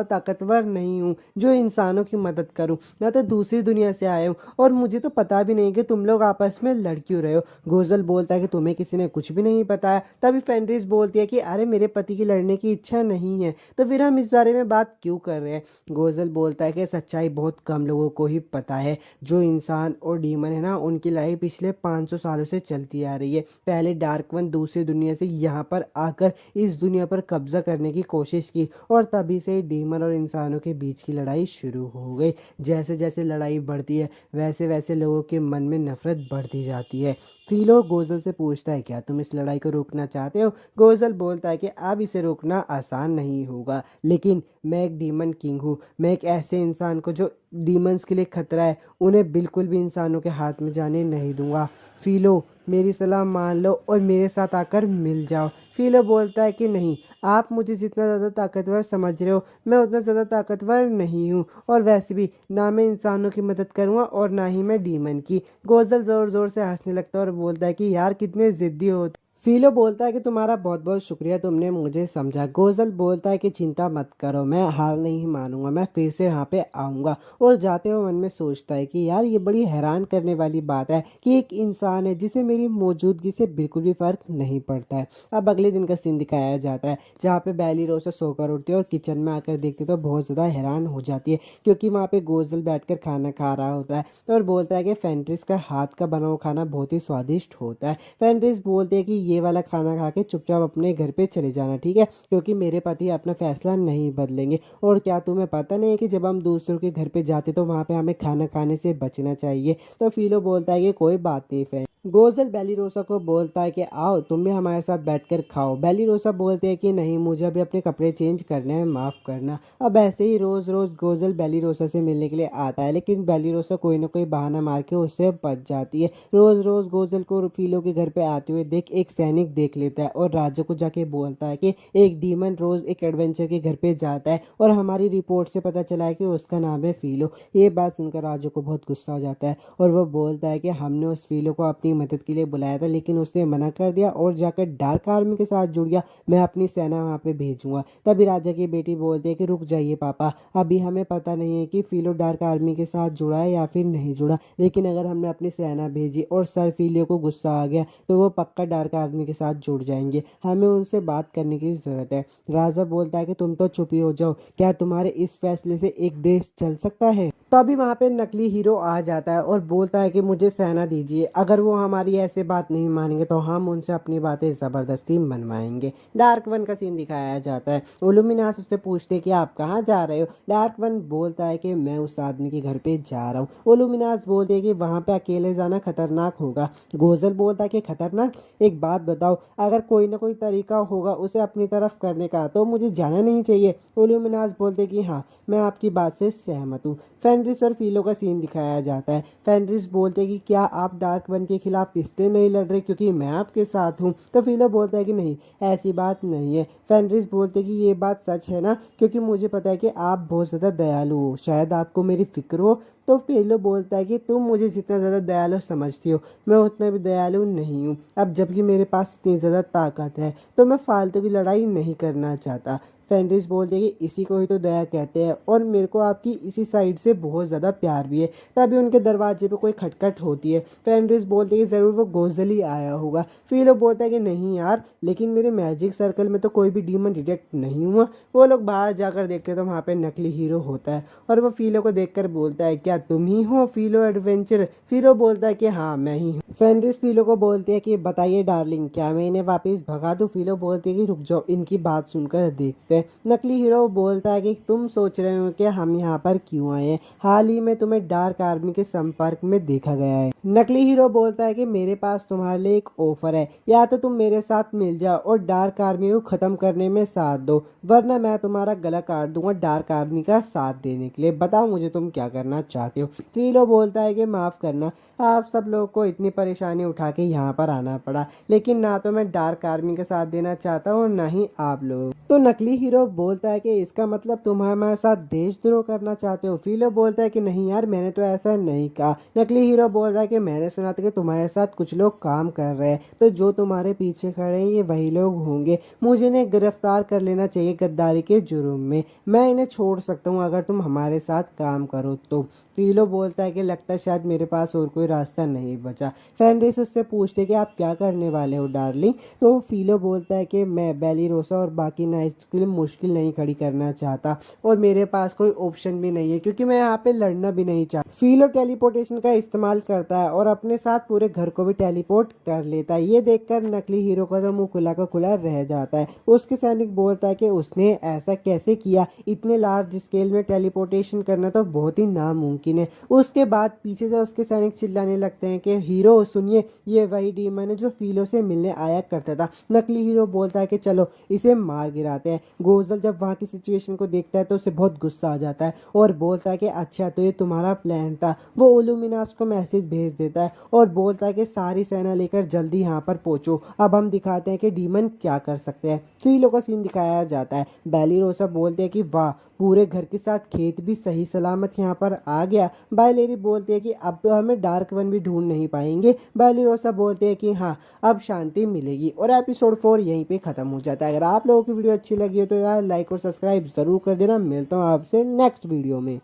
ताकतवर नहीं हूँ जो इंसानों की मदद करूँ। मैं तो दूसरी दुनिया से आया हूँ और मुझे तो पता भी नहीं कि तुम लोग आपस में लड़ क्यों रहे हो। गोजल बोलता है कि तुम्हें किसी ने कुछ भी नहीं बताया। तभी फेनरिस बोलती है कि अरे, मेरे पति की लड़ने की इच्छा नहीं है, तो फिर हम इस बारे में बात क्यों कर रहे हैं? गोजल बोलता है कि सच्चाई बहुत कम लोगों को ही पता है। जो इंसान और डीमन है ना, उनकी लड़ाई पिछले 500 सालों से चलती आ रही है। पहले डार्क वन दूसरी दुनिया से यहाँ पर आकर इस दुनिया पर कब्जा करने की कोशिश की, और तभी से डीमन और इंसानों के बीच की लड़ाई शुरू हो गई। जैसे जैसे लड़ाई बढ़ती है वैसे वैसे लोगों के मन में नफरत बढ़ती जाती है। फिलो गोजल से पूछता है क्या तुम इस लड़ाई को रोकना चाहते हो? गोजल बोलता है कि अब इसे रोकना आसान नहीं होगा, लेकिन मैं एक डीमन किंग हूँ। मैं एक ऐसे इंसान को जो डीमंस के लिए खतरा है, उन्हें बिल्कुल भी इंसानों के हाथ में जाने नहीं दूंगा। फिलो, मेरी सलाह मान लो और मेरे साथ आकर मिल जाओ। फिलो बोलता है कि नहीं, आप मुझे जितना ज़्यादा ताकतवर समझ रहे हो, मैं उतना ज़्यादा ताकतवर नहीं हूँ, और वैसे भी ना मैं इंसानों की मदद करूँगा और ना ही मैं डीमन की। गोजल ज़ोर ज़ोर से हंसने लगता है और बोलता है कि यार, कितने ज़िद्दी हो। फिलो बोलता है कि तुम्हारा बहुत बहुत शुक्रिया, तुमने मुझे समझा। गोजल बोलता है कि चिंता मत करो, मैं हार नहीं मानूंगा, मैं फिर से यहाँ पे आऊँगा। और जाते हुए मन में सोचता है कि यार, ये बड़ी हैरान करने वाली बात है कि एक इंसान है जिसे मेरी मौजूदगी से बिल्कुल भी फ़र्क नहीं पड़ता है। अब अगले दिन का सीन दिखाया जाता है जहाँ पे बेली रोसा सोकर उठती है और किचन में आकर देखती है तो बहुत ज़्यादा हैरान हो जाती है, क्योंकि वहाँ पे गोजल बैठ खाना खा रहा होता है और बोलता है कि फेंट्रिस का हाथ का बना हुआ खाना बहुत ही स्वादिष्ट होता है। फेंट्रिस बोलते हैं कि ये वाला खाना खा के चुपचाप अपने घर पे चले जाना, ठीक है, क्योंकि मेरे पति अपना फैसला नहीं बदलेंगे। और क्या तुम्हें पता नहीं है कि जब हम दूसरों के घर पे जाते तो वहाँ पे हमें खाना खाने से बचना चाहिए? तो फिलो बोलता है कि कोई बात नहीं गोज़ल बेलिरोसा को बोलता है कि आओ तुम भी हमारे साथ बैठकर खाओ। बेलिरोसा बोलते हैं कि नहीं, मुझे अभी अपने कपड़े चेंज करने हैं, माफ़ करना। अब ऐसे ही रोज़ रोज़ गोज़ल बेलिरोसा से मिलने के लिए आता है, लेकिन बेलिरोसा कोई ना कोई बहाना मार के उससे बच जाती है। रोज़ रोज़ गोज़ल को फीलो के घर पे आते हुए देख एक सैनिक देख लेता है और राजा को जाके बोलता है कि एक डीमन रोज़ एक एडवेंचर के घर पे जाता है और हमारी रिपोर्ट से पता चला है कि उसका नाम है फीलो। ये बात सुनकर राजा को बहुत गुस्सा आ जाता है और वो बोलता है कि हमने उस फीलो को अपनी मदद के लिए बुलाया था, लेकिन उसने मना कर दिया और जाकर डार्क आर्मी के साथ जुड़ गया। मैं अपनी सेना वहाँ पे भेजूंगा। तभी राजा की बेटी बोलती है कि रुक जाइए पापा, अभी हमें पता नहीं है कि फीलो डार्क आर्मी के साथ जुड़ा है या फिर नहीं जुड़ा, लेकिन अगर हमने अपनी सेना भेजी और सर फीलियो को गुस्सा आ गया तो वो पक्का डार्क आर्मी के साथ जुड़ जाएंगे। हमें उनसे बात करने की ज़रूरत है। राजा बोलता है कि तुम तो चुप ही हो जाओ, क्या तुम्हारे इस फैसले से एक देश चल सकता है? तभी वहाँ पे नकली हीरो आ जाता है और बोलता है कि मुझे सेना दीजिए, अगर वो हमारी ऐसे बात नहीं मानेंगे तो हम उनसे अपनी बातें ज़बरदस्ती मनवाएंगे। डार्क वन का सीन दिखाया जाता है। इल्यूमिनास उससे पूछते हैं कि आप कहाँ जा रहे हो? डार्क वन बोलता है कि मैं उस आदमी के घर पे जा रहा हूँ। इल्यूमिनास बोलते हैं कि वहाँ पे अकेले जाना खतरनाक होगा। गोज़ल बोलता है कि खतरनाक? एक बात बताओ, अगर कोई ना कोई तरीका होगा उसे अपनी तरफ करने का तो मुझे जाना नहीं चाहिए। इल्यूमिनास बोलते कि हाँ, मैं आपकी बात से सहमत हूँ। फेनरिस और फीलो का सीन दिखाया जाता है। फेनरिस बोलते हैं कि क्या आप डार्क वन के खिलाफ इसलिए नहीं लड़ रहे क्योंकि मैं आपके साथ हूँ? तो फीलो बोलता है कि नहीं, ऐसी बात नहीं है। फेनरिस बोलते हैं कि ये बात सच है ना, क्योंकि मुझे पता है कि आप बहुत ज़्यादा दयालु हो, शायद आपको मेरी फिक्र हो। तो फीलो बोलता है कि तुम मुझे जितना ज़्यादा दयालु समझती हो, मैं उतना भी दयालु नहीं हूँ। अब जबकि मेरे पास इतनी ज़्यादा ताकत है तो मैं फालतू की लड़ाई नहीं करना चाहता। फेनरिस बोलते हैं कि इसी को ही तो दया कहते हैं और मेरे को आपकी इसी साइड से बहुत ज़्यादा प्यार भी है। तभी उनके दरवाजे पे कोई खटखट होती है। फेनरिस बोलते हैं कि ज़रूर वो गोज़ल ही आया होगा। फीलो बोलता है कि नहीं यार, लेकिन मेरे मैजिक सर्कल में तो कोई भी डीमन डिटेक्ट नहीं हुआ। वो लोग बाहर जाकर देखते तो वहाँ पे नकली हीरो होता है और वो फीलो को देखकर बोलता है क्या तुम ही हो फीलो एडवेंचर? फीलो बोलता है कि हाँ, मैं ही हूँ। फेनरिस फीलो को बोलती है कि बताइए डार्लिंग, क्या मैं इन्हें वापस भगा दूँ? फीलो बोलती है कि रुक जाओ, इनकी बात सुनकर देखते हैं। नकली हीरो बोलता है कि तुम सोच रहे हो कि हम यहाँ पर क्यों आए हैं, हाल ही में तुम्हें डार्क आर्मी के संपर्क में देखा गया है। नकली हीरो बोलता है कि मेरे पास तुम्हारे लिए एक ऑफर है, या तो तुम मेरे साथ मिल जाओ और डार्क आर्मी को खत्म करने में साथ दो, वरना मैं तुम्हारा गला काट दूंगा डार्क आर्मी का साथ देने के लिए। बताओ मुझे तुम क्या करना चाहते हो? फीलो बोलता है कि माफ करना, आप सब लोगों को इतनी परेशानी उठा के यहाँ पर आना पड़ा, लेकिन ना तो मैं डार्क आर्मी का साथ देना चाहता हूँ ना ही आप लोग। तो नकली हीरो बोलता है कि इसका मतलब तुम हमारे साथ देशद्रोह करना चाहते हो? फीलो बोलता है कि नहीं यार, मैंने तो ऐसा नहीं कहा। नकली हीरो बोल रहा है कि मैंने सुना था कि तुम्हारे साथ कुछ लोग काम कर रहे हैं, तो जो तुम्हारे पीछे खड़े हैं ये वही लोग होंगे। मुझे इन्हें गिरफ्तार कर लेना चाहिए गद्दारी के जुर्म में। मैं इन्हें छोड़ सकता हूँ अगर तुम हमारे साथ काम करो तो। फीलो बोलता है कि लगता है शायद मेरे पास और कोई रास्ता नहीं बचा। फेनरिस उससे पूछते कि आप क्या करने वाले हो डार्लिंग? तो फीलो बोलता है कि मैं बेलिरोसा और बाकी नाइट्स के लिए मुश्किल नहीं खड़ी करना चाहता और मेरे पास कोई ऑप्शन भी नहीं है, क्योंकि मैं यहाँ पे लड़ना भी नहीं चाहता। फीलो टेलीपोर्टेशन का इस्तेमाल करता है और अपने साथ पूरे घर को भी टेलीपोर्ट कर लेता है। ये देखकर नकली हीरो का तो मुंह खुला का खुला रह जाता है। उसके सैनिक बोलता है कि उसने ऐसा कैसे किया, इतने लार्ज स्केल में टेलीपोर्टेशन करना तो बहुत ही नामुमकिन है। उसके बाद पीछे से उसके सैनिक चिल्लाने लगते हैं कि हीरो सुनिए, ये वही डीमन है जो फीलो से मिलने आया करता था। नकली हीरो बोलता है कि चलो इसे मार गिराते हैं। गोज़ल जब वहाँ की सिचुएशन को देखता है तो उसे बहुत गुस्सा आ जाता है और बोलता है कि अच्छा, तो ये तुम्हारा प्लान था। वो इल्यूमिनास को मैसेज भेज देता है और बोलता है कि सारी सेना लेकर जल्दी यहाँ पर पहुंचो, अब हम दिखाते हैं कि डीमन क्या कर सकते हैं। फीलो का सीन दिखाया जाता है। बेलिरोसा बोलते हैं कि वाह, पूरे घर के साथ खेत भी सही सलामत यहाँ पर आ गया। बायलेरी बोलते हैं कि अब तो हमें डार्क वन भी ढूंढ नहीं पाएंगे। बेलिरोसा बोलते हैं कि हाँ, अब शांति मिलेगी। और एपिसोड 4 यहीं पे ख़त्म हो जाता है। अगर आप लोगों की वीडियो अच्छी लगी हो तो यार लाइक और सब्सक्राइब ज़रूर कर देना। मिलता हूँ आपसे नेक्स्ट वीडियो में।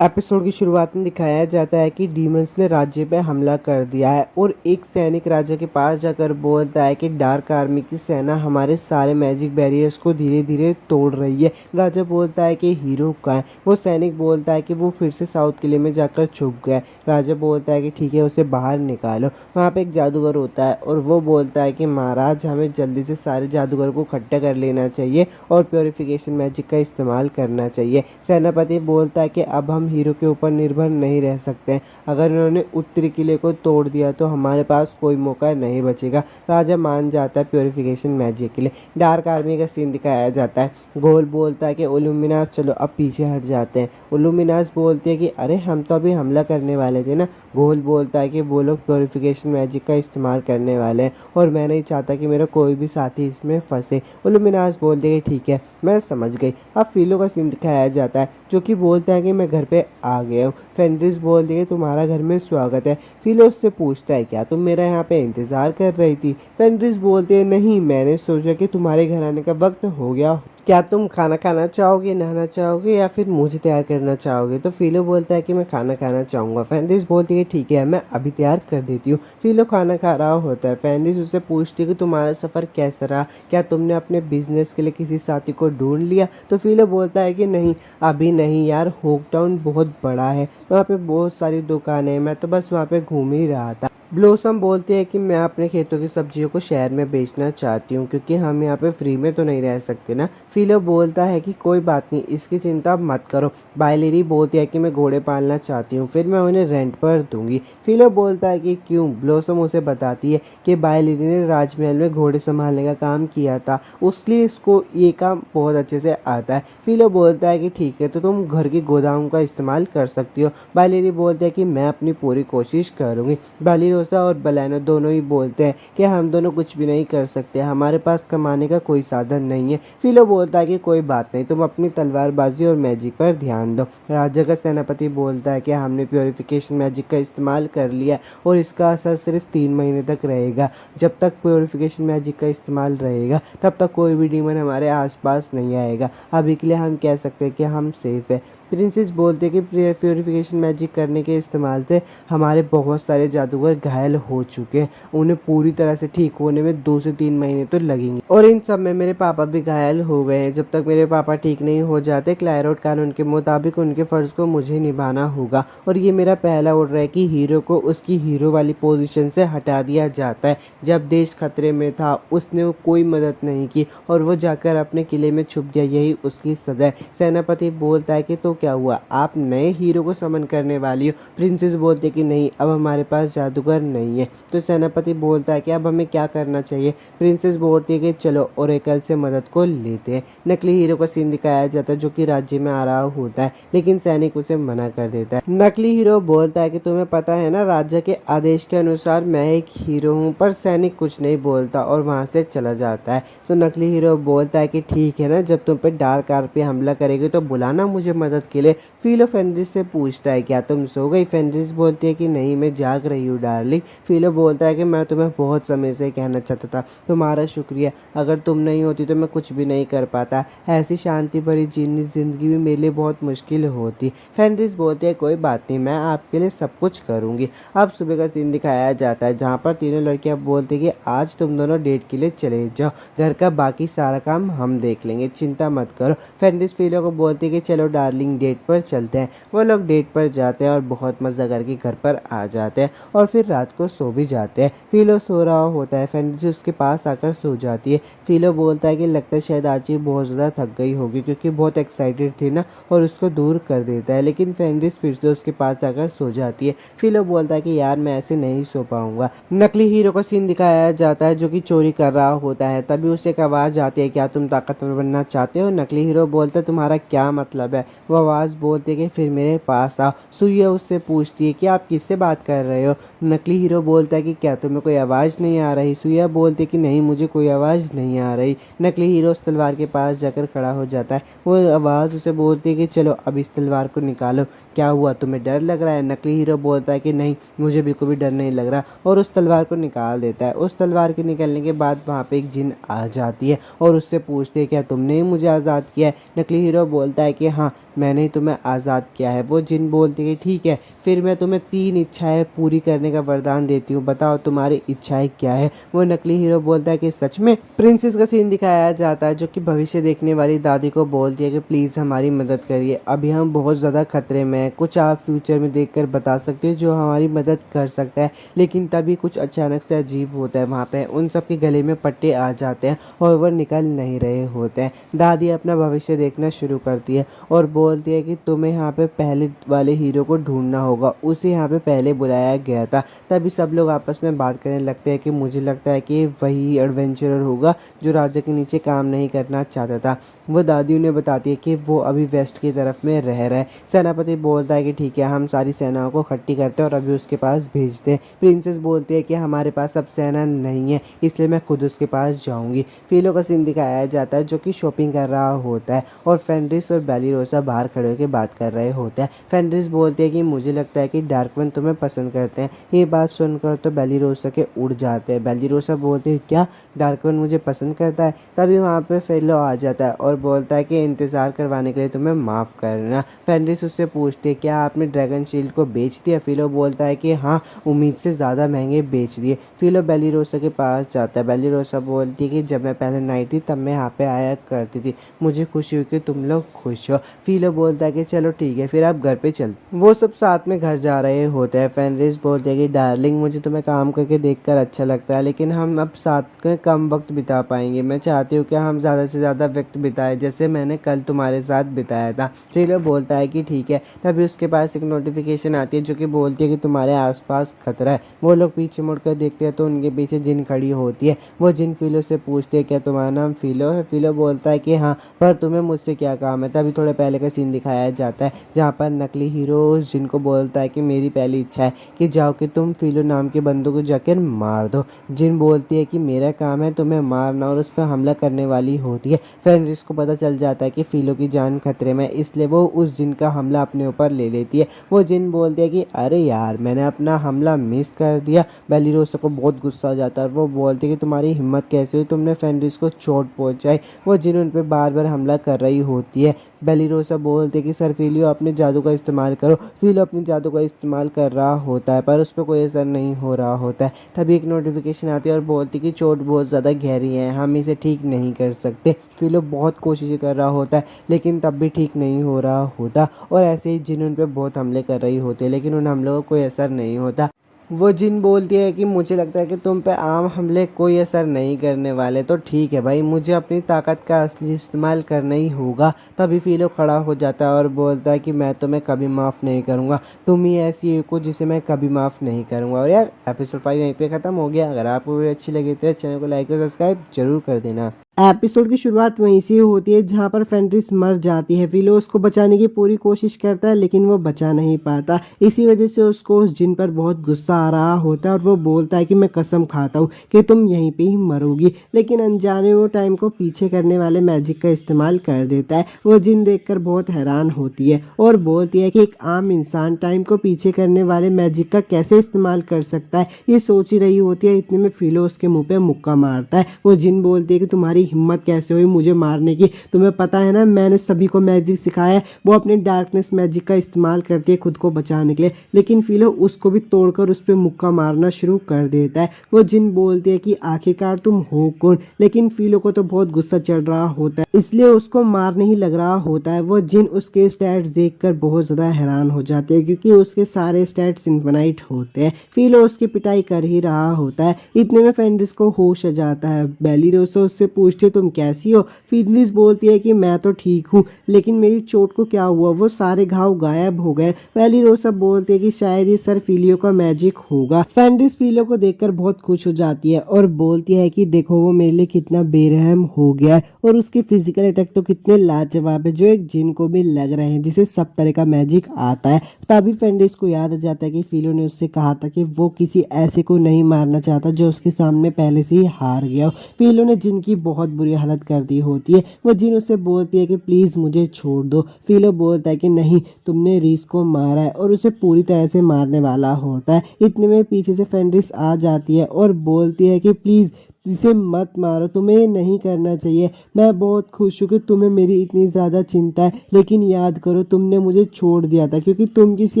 एपिसोड की शुरुआत में दिखाया जाता है कि डीमंस ने राज्य पे हमला कर दिया है और एक सैनिक राजा के पास जाकर बोलता है कि डार्क आर्मी की सेना हमारे सारे मैजिक बैरियर्स को धीरे धीरे तोड़ रही है। राजा बोलता है कि हीरो कहाँ है? वो सैनिक बोलता है कि वो फिर से साउथ किले में जाकर छुप गया है। राजा बोलता है कि ठीक है, उसे बाहर निकालो। वहाँ पे एक जादूगर होता है और वो बोलता है कि महाराज, हमें जल्दी से सारे जादूगर को इकट्ठा कर लेना चाहिए और प्योरिफिकेशन मैजिक का इस्तेमाल करना चाहिए। सेनापति बोलता है कि अब हम हीरो के ऊपर निर्भर नहीं रह सकते हैं। अगर इन्होंने उत्तरी किले को तोड़ दिया तो हमारे पास कोई मौका नहीं बचेगा। राजा मान जाता है प्योरिफिकेशन मैजिक के लिए। डार्क आर्मी का सीन दिखाया जाता है। गोल बोलता है कि इल्यूमिनास चलो अब पीछे हट जाते हैं। इल्यूमिनास बोलती है कि अरे हम तो अभी हमला करने वाले थे ना। गोल बोलता है कि वो लोग प्योरिफिकेशन मैजिक का इस्तेमाल करने वाले हैं और मैं नहीं चाहता कि मेरा कोई भी साथी इसमें फंसे। इल्यूमिनास बोलते हैं ठीक है मैं समझ गई। अब फिलो का सीन दिखाया जाता है जो कि बोलता है कि मैं घर पे आ गया हूँ। फेंड्रिस बोलती है तुम्हारा घर में स्वागत है। फिलो उससे पूछता है क्या तुम मेरा यहाँ पे इंतजार कर रही थी। फेंड्रिस बोलते हैं नहीं, मैंने सोचा कि तुम्हारे घर आने का वक्त हो गया। क्या तुम खाना खाना चाहोगे, नहाना चाहोगे या फिर मुझे तैयार करना चाहोगे। तो फिलो बोलता है कि मैं खाना खाना चाहूँगा। फेंड्रिस बोलती है ठीक है मैं अभी तैयार कर देती हूँ। फिलो खाना खा रहा होता है। फेंड्रिस उससे पूछती है कि तुम्हारा सफ़र कैसा रहा, क्या तुमने अपने बिजनेस के लिए किसी साथी को ढूंढ लिया। तो फिलो बोलता है कि नहीं अभी नहीं यार, होप टाउन बहुत बड़ा है, वहाँ पे बहुत सारी दुकानें हैं, मैं तो बस वहाँ पे घूम ही रहा था। ब्लॉसम बोलती है कि मैं अपने खेतों की सब्जियों को शहर में बेचना चाहती हूँ क्योंकि हम यहाँ पे फ्री में तो नहीं रह सकते ना। फिलो बोलता है कि कोई बात नहीं, इसकी चिंता मत करो। बायलेरी बोलती है कि मैं घोड़े पालना चाहती हूँ, फिर मैं उन्हें रेंट पर दूंगी। फिलो बोलता है कि क्यों। ब्लॉसम उसे बताती है कि बायलेरी ने राजमहल में घोड़े संभालने का काम किया था, उसलिए इसको ये काम बहुत अच्छे से आता है। फिलो बोलता है कि ठीक है तो तुम घर की गोदाम का इस्तेमाल कर सकती हो। बायलेरी बोलते हैं कि मैं अपनी पूरी कोशिश करूँगी। बायलेरी और बलैनो दोनों ही बोलते हैं कि हम दोनों कुछ भी नहीं कर सकते, हमारे पास कमाने का कोई साधन नहीं है। फिलो बोलता है कि कोई बात नहीं, तुम अपनी तलवारबाजी और मैजिक पर ध्यान दो। राजा का सेनापति बोलता है कि हमने प्योरिफिकेशन मैजिक का इस्तेमाल कर लिया और इसका असर सिर्फ 3 महीने तक रहेगा। जब तक प्योरिफिकेशन मैजिक का इस्तेमाल रहेगा तब तक कोई भी डीमन हमारे आसपास नहीं आएगा। अभी के लिए हम कह सकते हैं कि हम सेफ है। प्रिंसेस बोलते कि प्योरिफिकेशन मैजिक करने के इस्तेमाल से हमारे बहुत सारे जादूगर घायल हो चुके हैं, उन्हें पूरी तरह से ठीक होने में 2 से 3 महीने तो लगेंगे और इन सब में मेरे पापा भी घायल हो गए हैं। जब तक मेरे पापा ठीक नहीं हो जाते क्लायरोट कानून के मुताबिक उनके फ़र्ज़ को मुझे निभाना होगा और ये मेरा पहला ऑर्डर है कि हीरो को उसकी हीरो वाली पोजीशन से हटा दिया जाता है। जब देश खतरे में था उसने कोई मदद नहीं की और वो जाकर अपने किले में छुप गया, यही उसकी सज़ा है। सेनापति बोलता है कि तो क्या हुआ, आप नए हीरो को समन करने वाली हो। प्रिंसेस बोलते कि नहीं अब हमारे पास जादूगर नहीं है। तो सेनापति बोलता है कि अब हमें क्या करना चाहिए। प्रिंसेस बोलती है कि चलो ओरेकल से मदद को लेते हैं। नकली हीरो का सीन दिखाया जाता है जो कि राज्य में आ रहा होता है लेकिन सैनिक उसे मना कर देता है। नकली हीरो बोलता है कि तुम्हें पता है ना राज्य के आदेश के अनुसार मैं एक हीरो हूँ, पर सैनिक कुछ नहीं बोलता और वहाँ से चला जाता है। तो नकली हीरो बोलता है कि ठीक है ना, जब तुम पे डार्क आर्मी पे हमला करेगी तो बुलाना मुझे मदद के लिए। फिलो फेंड्रिस से पूछता है क्या तुम सो गई। फेंड्रिस बोलती है कि नहीं मैं जाग रही हूँ डार्लिंग। फिलो बोलता है कि मैं तुम्हें बहुत समय से कहना चाहता था, तुम्हारा शुक्रिया, अगर तुम नहीं होती तो मैं कुछ भी नहीं कर पाता, ऐसी शांति भरी जिंदगी भी मेरे लिए बहुत मुश्किल होती। फेंड्रिस बोलती है कोई बात नहीं, मैं आपके लिए सब कुछ करूँगी। अब सुबह का सीन दिखाया जाता है जहाँ पर तीनों लड़कियाँ बोलती कि आज तुम दोनों डेट के लिए चले जाओ, घर का बाकी सारा काम हम देख लेंगे, चिंता मत करो। फेंड्रिस फिलो को बोलती है कि चलो डार्लिंग डेट पर चलते हैं। वो लोग डेट पर जाते हैं और बहुत मज़ा करके घर पर आ जाते हैं और फिर रात को सो भी जाते हैं। फिलो सो रहा होता है, फेंड्रिस उसके पास आकर सो जाती है। फिलो बोलता है कि लगता है शायद आज ही बहुत ज़्यादा थक गई होगी क्योंकि बहुत एक्साइटेड थी ना, और उसको दूर कर देता है लेकिन फेंड्रिस फिर से उसके पास आकर सो जाती है। फिलो बोलता है कि यार मैं ऐसे नहीं सो पाऊंगा। नकली हीरो का सीन दिखाया जाता है जो कि चोरी कर रहा होता है। तभी उसे एक आवाज़ आती है क्या तुम ताकतवर बनना चाहते हो। नकली हीरो बोलता है तुम्हारा क्या मतलब है। वो आवाज़ बोलती है कि फिर मेरे पास आओ। सुइया उससे पूछती है कि आप किससे बात कर रहे हो। नकली हीरो बोलता है कि क्या तुम्हें कोई आवाज़ नहीं आ रही। सुइया बोलती है कि नहीं मुझे कोई आवाज़ नहीं आ रही। नकली हीरो उस तलवार के पास जाकर खड़ा हो जाता है। वो आवाज़ उसे बोलती है कि चलो अब इस तलवार को निकालो, क्या हुआ तुम्हें डर लग रहा है। नकली हीरो बोलता है कि नहीं मुझे बिल्कुल भी डर नहीं लग रहा और उस तलवार को निकाल देता है। उस तलवार के निकलने के बाद वहाँ पे एक जिन आ जाती है और उससे पूछती है क्या तुमने ही मुझे आज़ाद किया है। नकली हीरो बोलता है कि हाँ मैंने ही तुम्हें आज़ाद किया है। वो जिन बोलती है ठीक है फिर मैं तुम्हें 3 इच्छाएं पूरी करने का वरदान देती हूँ, बताओ तुम्हारी इच्छाएं क्या है। वो नकली हीरो बोलता है कि सच में। प्रिंसेस का सीन दिखाया जाता है जो कि भविष्य देखने वाली दादी को बोलती है कि प्लीज़ हमारी मदद करिए, अभी हम बहुत ज़्यादा खतरे में हैं, कुछ आप फ्यूचर में देखकर बता सकते हो जो हमारी मदद कर सकता है। लेकिन तभी कुछ अचानक से अजीब होता है, वहाँ पे उन सब के गले में पट्टे आ जाते हैं और वो निकल नहीं रहे होते हैं। दादी अपना भविष्य देखना शुरू करती है और बोलती है कि तुम्हें यहाँ पे पहले वाले हीरो को ढूंढना होगा, उसे यहाँ पे पहले बुलाया गया था। तभी सब लोग आपस में बात करने लगते हैं कि मुझे लगता है कि वही एडवेंचरर होगा जो राजा के नीचे काम नहीं करना चाहता था। वो दादी उन्हें बताती है कि वो अभी वेस्ट की तरफ में रह रहा है। सेनापति बोलता है कि ठीक है, हम सारी सेनाओं को इकट्ठी करते हैं और अभी उसके पास भेजते हैं। प्रिंसेस बोलती है कि हमारे पास अब सेना नहीं है, इसलिए मैं खुद उसके पास जाऊंगी। फीलो का सीन दिखाया जाता है जो कि शॉपिंग कर रहा होता है और फेंड्रिस और बेलिरोसा बाहर खड़े होकर बात कर रहे होते हैं। फेंड्रिस बोलती है कि मुझे लगता है कि डार्कवन तुम्हें पसंद करते हैं। ये बात सुनकर तो बेलिरोसा के उड़ जाते हैं। बेलिरोसा बोलते हैं क्या डार्कवन मुझे पसंद करता है। तभी वहाँ पे फेलो आ जाता है और बोलता है कि इंतज़ार करवाने के लिए तुम्हें माफ़ करना। फेंड्रिस उससे पूछती है क्या आपने ड्रैगन शील्ड को बेच दिया। फिलो बोलता है कि हाँ, उम्मीद से ज़्यादा महंगे बेच दिए। फिलो बेलिरोसा के पास जाता है। बेलिरोसा बोलती है कि जब मैं पहले नाइट थी तब मैं यहाँ पे आया करती थी, मुझे खुशी हुई कि तुम लोग खुश हो। फिलो बोलता है कि चलो ठीक है, फिर आप घर पे चलते। वो सब साथ में घर जा रहे होते हैं। फेंड्रिस बोलते हैं कि डार्लिंग मुझे तुम्हें काम करके देखकर अच्छा लगता है, लेकिन हम अब साथ में कम वक्त बिता पाएंगे। मैं चाहती हूँ कि हम ज़्यादा से ज़्यादा वक्त बिताएं जैसे मैंने कल तुम्हारे साथ बिताया था। फिलो बोलता है कि ठीक है। तभी उसके पास एक नोटिफिकेशन आती है जो कि बोलती है कि तुम्हारे आसपास खतरा है। वो लोग पीछे मुड़कर देखते हैं तो उनके पीछे जिन खड़ी होती है। वो जिन फिलो से पूछते हैं क्या तुम्हारा नाम फिलो है। फिलो बोलता है कि हाँ, पर तुम्हें मुझसे क्या काम है। तभी थोड़े पहले का सीन दिखाया जाता है जहाँ पर नकली हीरो जिन को बोलता है कि मेरी पहली इच्छा है कि जाओ कि तुम फिलो नाम के बंदों को जाकर मार दो। जिन बोलती है कि मेरा काम है तुम्हें मारना और उस पर हमला करने वाली होती है। फेंड्रिस को पता चल जाता है कि फिलो की जान खतरे में, इसलिए वो उस जिन का हमला अपने ऊपर ले लेती है। वो जिन बोलती है कि अरे यार, मैंने अपना हमला मिस कर दिया। बेलिरोसा को बहुत गुस्सा हो जाता है और वो बोलती है कि तुम्हारी हिम्मत कैसे हुई, तुमने फेंड्रिस को चोट पहुंचाई। वो जिन उन पर बार बार हमला कर रही होती है। बेलिरोसा बोलते कि सर फिलियो अपने जादू का इस्तेमाल करो। फिलो अपने जादू का इस्तेमाल कर रहा होता है पर उस पर कोई असर नहीं हो रहा होता है। तभी एक नोटिफिकेशन आती है और बोलती कि चोट बहुत ज़्यादा गहरी है, हम इसे ठीक नहीं कर सकते। फिलो बहुत कोशिश कर रहा होता है लेकिन तब भी ठीक नहीं हो रहा होता और ऐसे ही जिन उन पर बहुत हमले कर रही होती है लेकिन उन हमलों का कोई असर नहीं होता। वो जिन बोलती है कि मुझे लगता है कि तुम पे आम हमले कोई असर नहीं करने वाले, तो ठीक है भाई, मुझे अपनी ताकत का असली इस्तेमाल करना ही होगा। तभी फिलो खड़ा हो जाता है और बोलता है कि मैं तुम्हें कभी माफ़ नहीं करूँगा, तुम ही ऐसी एक हो जिसे मैं कभी माफ़ नहीं करूँगा। और यार एपिसोड 5 यहीं पे ख़त्म हो गया। अगर आपको वीडियो अच्छी लगी तो चैनल को लाइक और सब्सक्राइब जरूर कर देना। एपिसोड की शुरुआत वहीं से होती है जहां पर फेंड्रिस मर जाती है। फिलो उसको बचाने की पूरी कोशिश करता है लेकिन वो बचा नहीं पाता। इसी वजह से उसको उस जिन पर बहुत गुस्सा आ रहा होता है और वो बोलता है कि मैं कसम खाता हूँ कि तुम यहीं पे ही मरोगी। लेकिन अनजाने वो टाइम को पीछे करने वाले मैजिक का इस्तेमाल कर देता है। वो जिन देखकर बहुत हैरान होती है और बोलती है कि एक आम इंसान टाइम को पीछे करने वाले मैजिक का कैसे इस्तेमाल कर सकता है। ये सोच ही रही होती है, इतने में फिलो उसके मुँह पे मुक्का मारता है। वो जिन बोलती है कि तुम्हारी हिम्मत कैसे हुई मुझे मारने की, तुम्हें पता है ना मैंने सभी को मैजिक सिखाया है। वो अपने डार्कनेस मैजिक का इस्तेमाल करती है खुद को बचाने के लिए, लेकिन फिलो उसको भी तोड़कर उस पर मुक्का मारना शुरू कर देता है। वो जिन बोलती है कि आखिरकार तुम हो कौन, लेकिन फिलो को तो बहुत गुस्सा चढ़ रहा होता है इसलिए उसको मारने ही लग रहा होता है। वो जिन उसके स्टैट्स देखकर बहुत ज्यादा हैरान हो जाते हैं क्योंकि उसके सारे स्टैट्स इन्फिनाइट होते हैं। फिलो उसकी पिटाई कर ही रहा होता है। इतने में फेंड्रिस को होश आ जाता है। बेलिरोसा उससे पूछते तुम कैसी हो। फेंड्रिस बोलती है कि मैं तो ठीक हूँ लेकिन मेरी चोट को क्या हुआ, वो सारे घाव गायब हो गए। बेलिरोसा बोलती है कि शायद ये सर फिलियो का मैजिक होगा। फेंड्रिस फिलियो को देखकर बहुत खुश हो जाती है और बोलती है कि देखो वो मेरे लिए कितना बेरहम हो गया है और उसके फिजिकल अटैक तो कितने लाजवाब है जो एक जिन को भी लग रहे हैं जिसे सब तरह का मैजिक आता है। तभी फेंड्रिस को याद आ जाता है कि फिलियो ने उससे कहा था कि वो किसी ऐसे को नहीं मारना चाहता जो उसके सामने पहले से ही हार गया हो। फिलियो ने जिन की बहुत बुरी हालत कर दी होती है। वो जिन उससे बोलती है कि प्लीज मुझे छोड़ दो। फिलियो बोलता है कि नहीं, तुमने रीस को मारा है और उसे पूरी तरह से मारने वाला होता है। इतने में पीछे से फेंड्रिस आ जाती है और बोलती है कि प्लीज इसे मत मारो, तुम्हें ये नहीं करना चाहिए। मैं बहुत खुश हूँ कि तुम्हें मेरी इतनी ज़्यादा चिंता है, लेकिन याद करो तुमने मुझे छोड़ दिया था क्योंकि तुम किसी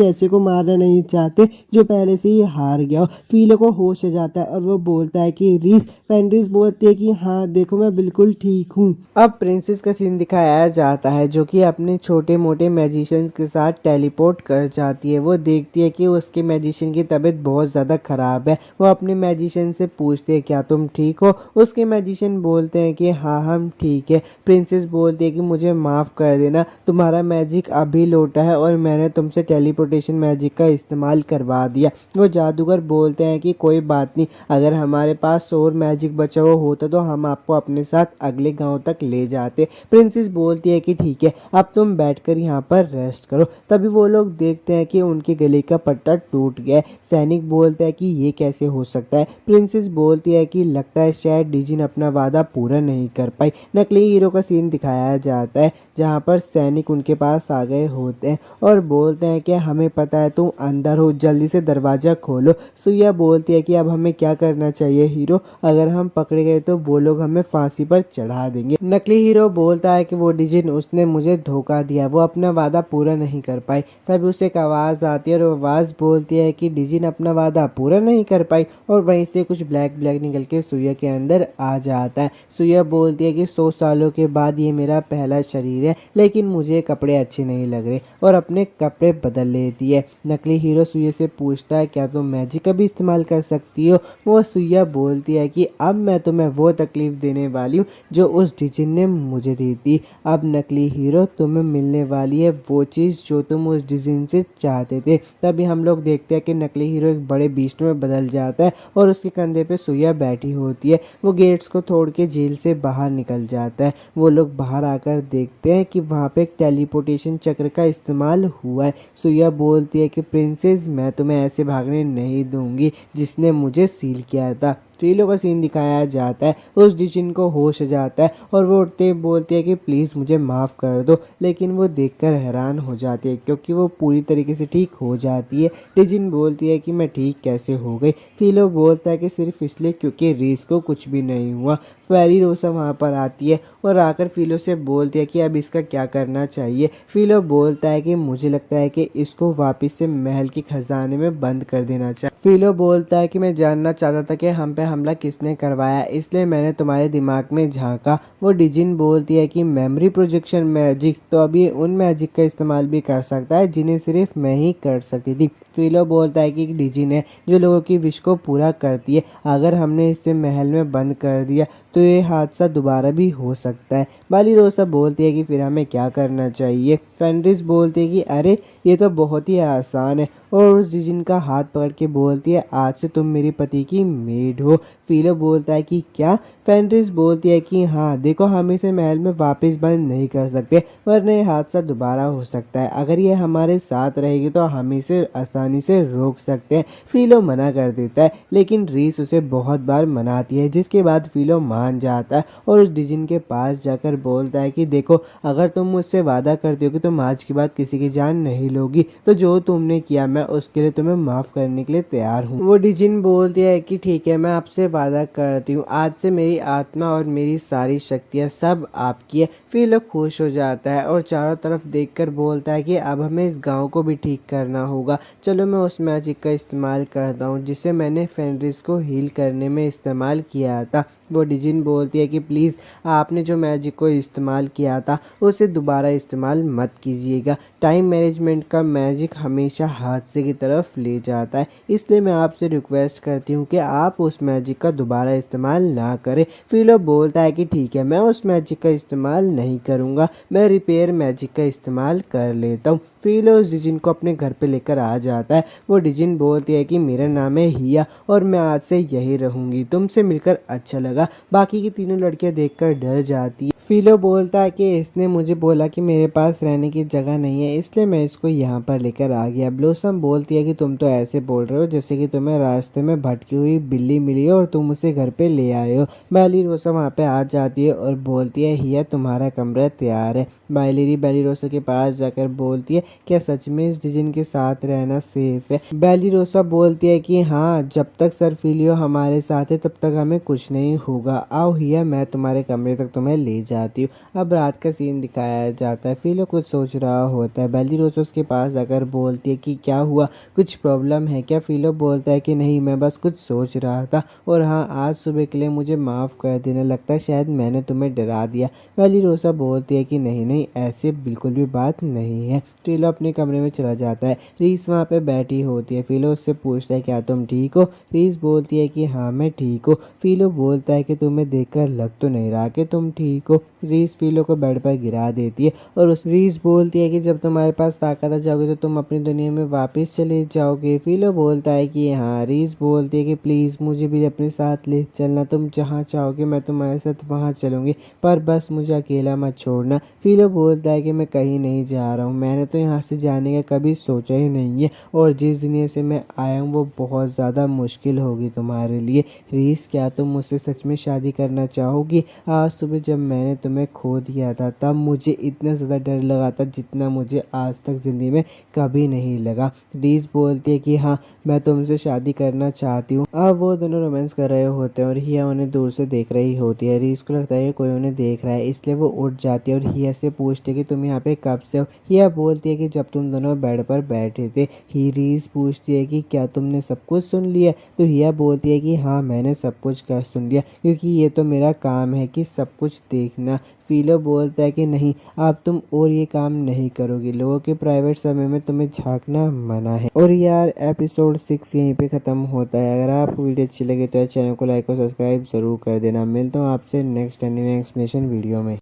ऐसे को मारना नहीं चाहते जो पहले से ही हार गया हो। फीलो को होश आ जाता है और वो बोलता है कि रीस। फेनरिस बोलती है कि हाँ देखो मैं बिल्कुल ठीक हूँ। अब प्रिंसेस का सीन दिखाया जाता है जो कि अपने छोटे मोटे मैजिशियंस के साथ टेलीपोर्ट कर जाती है। वो देखती है कि उसके मैजिशियन की तबीयत बहुत ज़्यादा ख़राब है। वो अपने मैजिशियन से पूछती है क्या तुम ठीक हो। उसके मैजिशियन बोलते हैं कि हाँ हम ठीक है। प्रिंसेस बोलती है कि मुझे माफ़ कर देना, तुम्हारा मैजिक अभी लौटा है और मैंने तुमसे टेलीपोर्टेशन मैजिक का इस्तेमाल करवा दिया। वो जादूगर बोलते हैं कि कोई बात नहीं, अगर हमारे पास और मैजिक बचा हुआ होता तो हम आपको अपने साथ अगले गांव तक ले जाते। प्रिंसेस बोलती है कि ठीक है अब तुम बैठकर यहाँ पर रेस्ट करो। तभी वो लोग देखते हैं कि उनके गले का पट्टा टूट गया है। सैनिक बोलता है कि ये कैसे हो सकता है। प्रिंसेस बोलती है कि लगता है शायद डिजिन अपना वादा पूरा नहीं कर पाई। नकली हीरो का सीन दिखाया जाता है जहाँ पर सैनिक उनके पास आ गए होते हैं और बोलते हैं कि हमें पता है तुम अंदर हो, जल्दी से दरवाज़ा खोलो। सुइया बोलती है कि अब हमें क्या करना चाहिए हीरो, अगर हम पकड़े गए तो वो लोग हमें फांसी पर चढ़ा देंगे। नकली हीरो बोलता है कि वो डिजिन उसने मुझे धोखा दिया, वो अपना वादा पूरा नहीं कर पाई। तभी उसे एक आवाज़ आती है और वो आवाज़ बोलती है कि डिजिन अपना वादा पूरा नहीं कर पाई और वहीं से कुछ ब्लैक ब्लैक निकल के सुइया के अंदर आ जाता है। सुइया बोलती है कि 100 सालों के बाद ये मेरा पहला शरीर है, लेकिन मुझे कपड़े अच्छे नहीं लग रहे और अपने कपड़े बदल लेती है। नकली हीरो सुइया से पूछता है क्या तुम मैजिक का भी इस्तेमाल कर सकती हो। वो सुइया बोलती है कि अब मैं तुम्हें वो तकलीफ देने वाली हूँ जो उस डिजिन ने मुझे दी थी। अब नकली हीरो तुम्हें मिलने वाली है वो चीज़ जो तुम उस डिजिन से चाहते थे। तभी हम लोग देखते हैं कि नकली हीरो एक बड़े बीस्ट में बदल जाता है और उसके कंधे पे सुइया बैठी होती है। वो गेट्स को तोड़ के जेल से बाहर निकल जाता है। वो लोग बाहर आकर देखते हैं कि वहाँ पे एक टेलीपोर्टेशन चक्र का इस्तेमाल हुआ है। सुइया बोलती है कि प्रिंसेस मैं तुम्हें ऐसे भागने नहीं दूंगी जिसने मुझे सील किया था। फीलो का सीन दिखाया जाता है। उस डिजिन को होश आ जाता है और वो उठते बोलती है कि प्लीज़ मुझे माफ़ कर दो, लेकिन वो देखकर हैरान हो जाती है क्योंकि वो पूरी तरीके से ठीक हो जाती है। डिजिन बोलती है कि मैं ठीक कैसे हो गई। फीलो बोलता है कि सिर्फ इसलिए क्योंकि रीस को कुछ भी नहीं हुआ। फेरी रोसा वहाँ पर आती है और आकर फीलो से बोलती है कि अब इसका क्या करना चाहिए। फीलो बोलता है कि मुझे लगता है कि इसको वापस से महल के खजाने में बंद कर देना चाहिए। फीलो बोलता है कि मैं जानना चाहता था कि हम पे हमला किसने करवाया, इसलिए मैंने तुम्हारे दिमाग में झांका। वो डिजिन बोलती है कि मेमोरी प्रोजेक्शन मैजिक, तो अभी उन मैजिक का इस्तेमाल भी कर सकता है जिन्हें सिर्फ मैं ही कर सकती थी। फीलो बोलता है कि डिजिन है जो लोगों की विश को पूरा करती है, अगर हमने इसे महल में बंद कर दिया तो ये हादसा दोबारा भी हो सकता है। बाली रोसा बोलती है कि फिर हमें क्या करना चाहिए। फेनरिस बोलती है कि अरे ये तो बहुत ही आसान है और उस डिजिन का हाथ पकड़ के बोलती है आज से तुम मेरे पति की मेड हो। फीलो बोलता है कि क्या। फेनरिस बोलती है कि हाँ देखो हम इसे महल में वापस बंद नहीं कर सकते वरना ये हादसा दोबारा हो सकता है, अगर ये हमारे साथ रहेगी तो हम इसे आसानी से रोक सकते हैं। फीलो मना कर देता है लेकिन रीस उसे बहुत बार मनाती है जिसके बाद फीलो मान जाता है और उस डिजिन के पास जाकर बोलता है कि देखो अगर तुम मुझसे वादा करती हो कि तुम आज के बाद किसी की जान नहीं लोगी तो जो तुमने किया मैं उसके लिए तुम्हें माफ़ करने के लिए तैयार हूँ। वो डिजिन बोलती है कि ठीक है मैं आपसे वादा करती हूँ, आज से मेरी आत्मा और मेरी सारी शक्तियाँ सब आपकी है। फीलो खुश हो जाता है और चारों तरफ देखकर बोलता है कि अब हमें इस गांव को भी ठीक करना होगा। चलो मैं उस मैजिक का इस्तेमाल करता हूँ जिसे मैंने फेनरिस को हील करने में इस्तेमाल किया था। वो डिजिन बोलती है कि प्लीज़ आपने जो मैजिक को इस्तेमाल किया था उसे दोबारा इस्तेमाल मत कीजिएगा। टाइम मैनेजमेंट का मैजिक हमेशा हादसे की तरफ ले जाता है, इसलिए मैं आपसे रिक्वेस्ट करती हूँ कि आप उस मैजिक का दोबारा इस्तेमाल ना करें। फीलो बोलता है कि ठीक है मैं उस मैजिक का इस्तेमाल नहीं करूँगा, मैं रिपेयर मैजिक का इस्तेमाल कर लेता हूँ। फीलो उस डिजिन को अपने घर पे लेकर आ जाता है। वो डिजिन बोलती है कि मेरा नाम है हिया और मैं आज से यही रहूँगी, तुमसे मिलकर अच्छा लगा। बाकी की तीनों लड़कियां देखकर डर जाती है। फीलो बोलता है कि इसने मुझे बोला कि मेरे पास रहने की जगह नहीं है इसलिए मैं इसको यहाँ पर लेकर आ गया। ब्लॉसम बोलती है कि तुम तो ऐसे बोल रहे हो जैसे कि तुम्हें रास्ते में भटकी हुई बिल्ली मिली हो और तुम उसे घर पे ले आए हो। बैली रोसा वहाँ पे आ जाती है और बोलती है हिया तुम्हारा कमरा तैयार है। बायलेरी बेलीरोसा के पास जाकर बोलती है, क्या सच में इस डिजिन के साथ रहना सेफ है? बेलीरोसा बोलती है कि हाँ, जब तक सर फिलियो हमारे साथ है तब तक हमें कुछ नहीं होगा। आओ हिया, मैं तुम्हारे कमरे तक तुम्हें ले जाती हूँ। अब रात का सीन दिखाया जाता है। फिलियो कुछ सोच रहा होता है। बेलीरोसा उसके पास जाकर बोलती है कि क्या हुआ, कुछ प्रॉब्लम है क्या? फिलियो बोलता है कि नहीं, मैं बस कुछ सोच रहा था, और हाँ, आज सुबह के लिए मुझे माफ़ कर देना, लगता है शायद मैंने तुम्हें डरा दिया। बेलीरोसा बोलती है कि नहीं नहीं, ऐसे बिल्कुल भी बात नहीं है। फिलियो अपने कमरे में चला जाता है। रीस वहाँ पे बैठी होती है। फिलियो उससे पूछता है, क्या तुम ठीक हो? रीस बोलती है कि हाँ, मैं ठीक हूँ। फिलियो बोलता है कि तुम्हें देखकर लग तो नहीं रहा कि तुम ठीक हो। रीस फिलियो को बेड पर गिरा देती है और उस रीस बोलती है कि जब तुम्हारे पास ताकत आ जाओगी तो तुम अपनी दुनिया में वापस चले जाओगे। फिलियो बोलता है कि हाँ। रीस बोलती है कि प्लीज़ मुझे भी अपने साथ ले चलना, तुम जहाँ चाहोगे मैं तुम्हारे साथ वहाँ चलूँगी, पर बस मुझे अकेला मत छोड़ना। फिलियो बोलता है कि मैं कहीं नहीं जा रहा हूँ, मैंने तो यहाँ से जाने का कभी सोचा ही नहीं है, और जिस दुनिया से मैं आया हूँ वो बहुत ज़्यादा मुश्किल होगी तुम्हारे लिए। रीस, क्या तुम मुझसे सच में शादी करना चाहोगी? आज सुबह जब मैंने तुम्हें खो दिया था तब मुझे इतना ज़्यादा डर लगा था जितना मुझे आज तक ज़िंदगी में कभी नहीं लगा। रीस बोलती है कि हाँ, मैं तुमसे शादी करना चाहती हूँ। अब वो दोनों रोमांस कर रहे होते हैं और हिया उन्हें दूर से देख रही होती है। रीस को लगता है कि कोई उन्हें देख रहा है, इसलिए वो उठ जाती है और हिया से पूछती है कि तुम यहाँ पे कब से हो? हिया बोलती है कि जब तुम दोनों बेड पर बैठे थे। ही रीस पूछती है कि क्या तुमने सब कुछ सुन लिया? तो हिया बोलती है कि हाँ, मैंने सब कुछ का सुन लिया, क्योंकि ये तो मेरा काम है कि सब कुछ देखना। फिलियो बोलता है कि नहीं, अब तुम और ये काम नहीं करोगे, लोगों के प्राइवेट समय में तुम्हें झांकना मना है। और यार, एपिसोड 6 यहीं पे ख़त्म होता है। अगर आपको वीडियो अच्छी लगे तो चैनल को लाइक और सब्सक्राइब ज़रूर कर देना। मिलता हूँ आपसे नेक्स्ट एनिमे एक्सप्लेनेशन वीडियो में।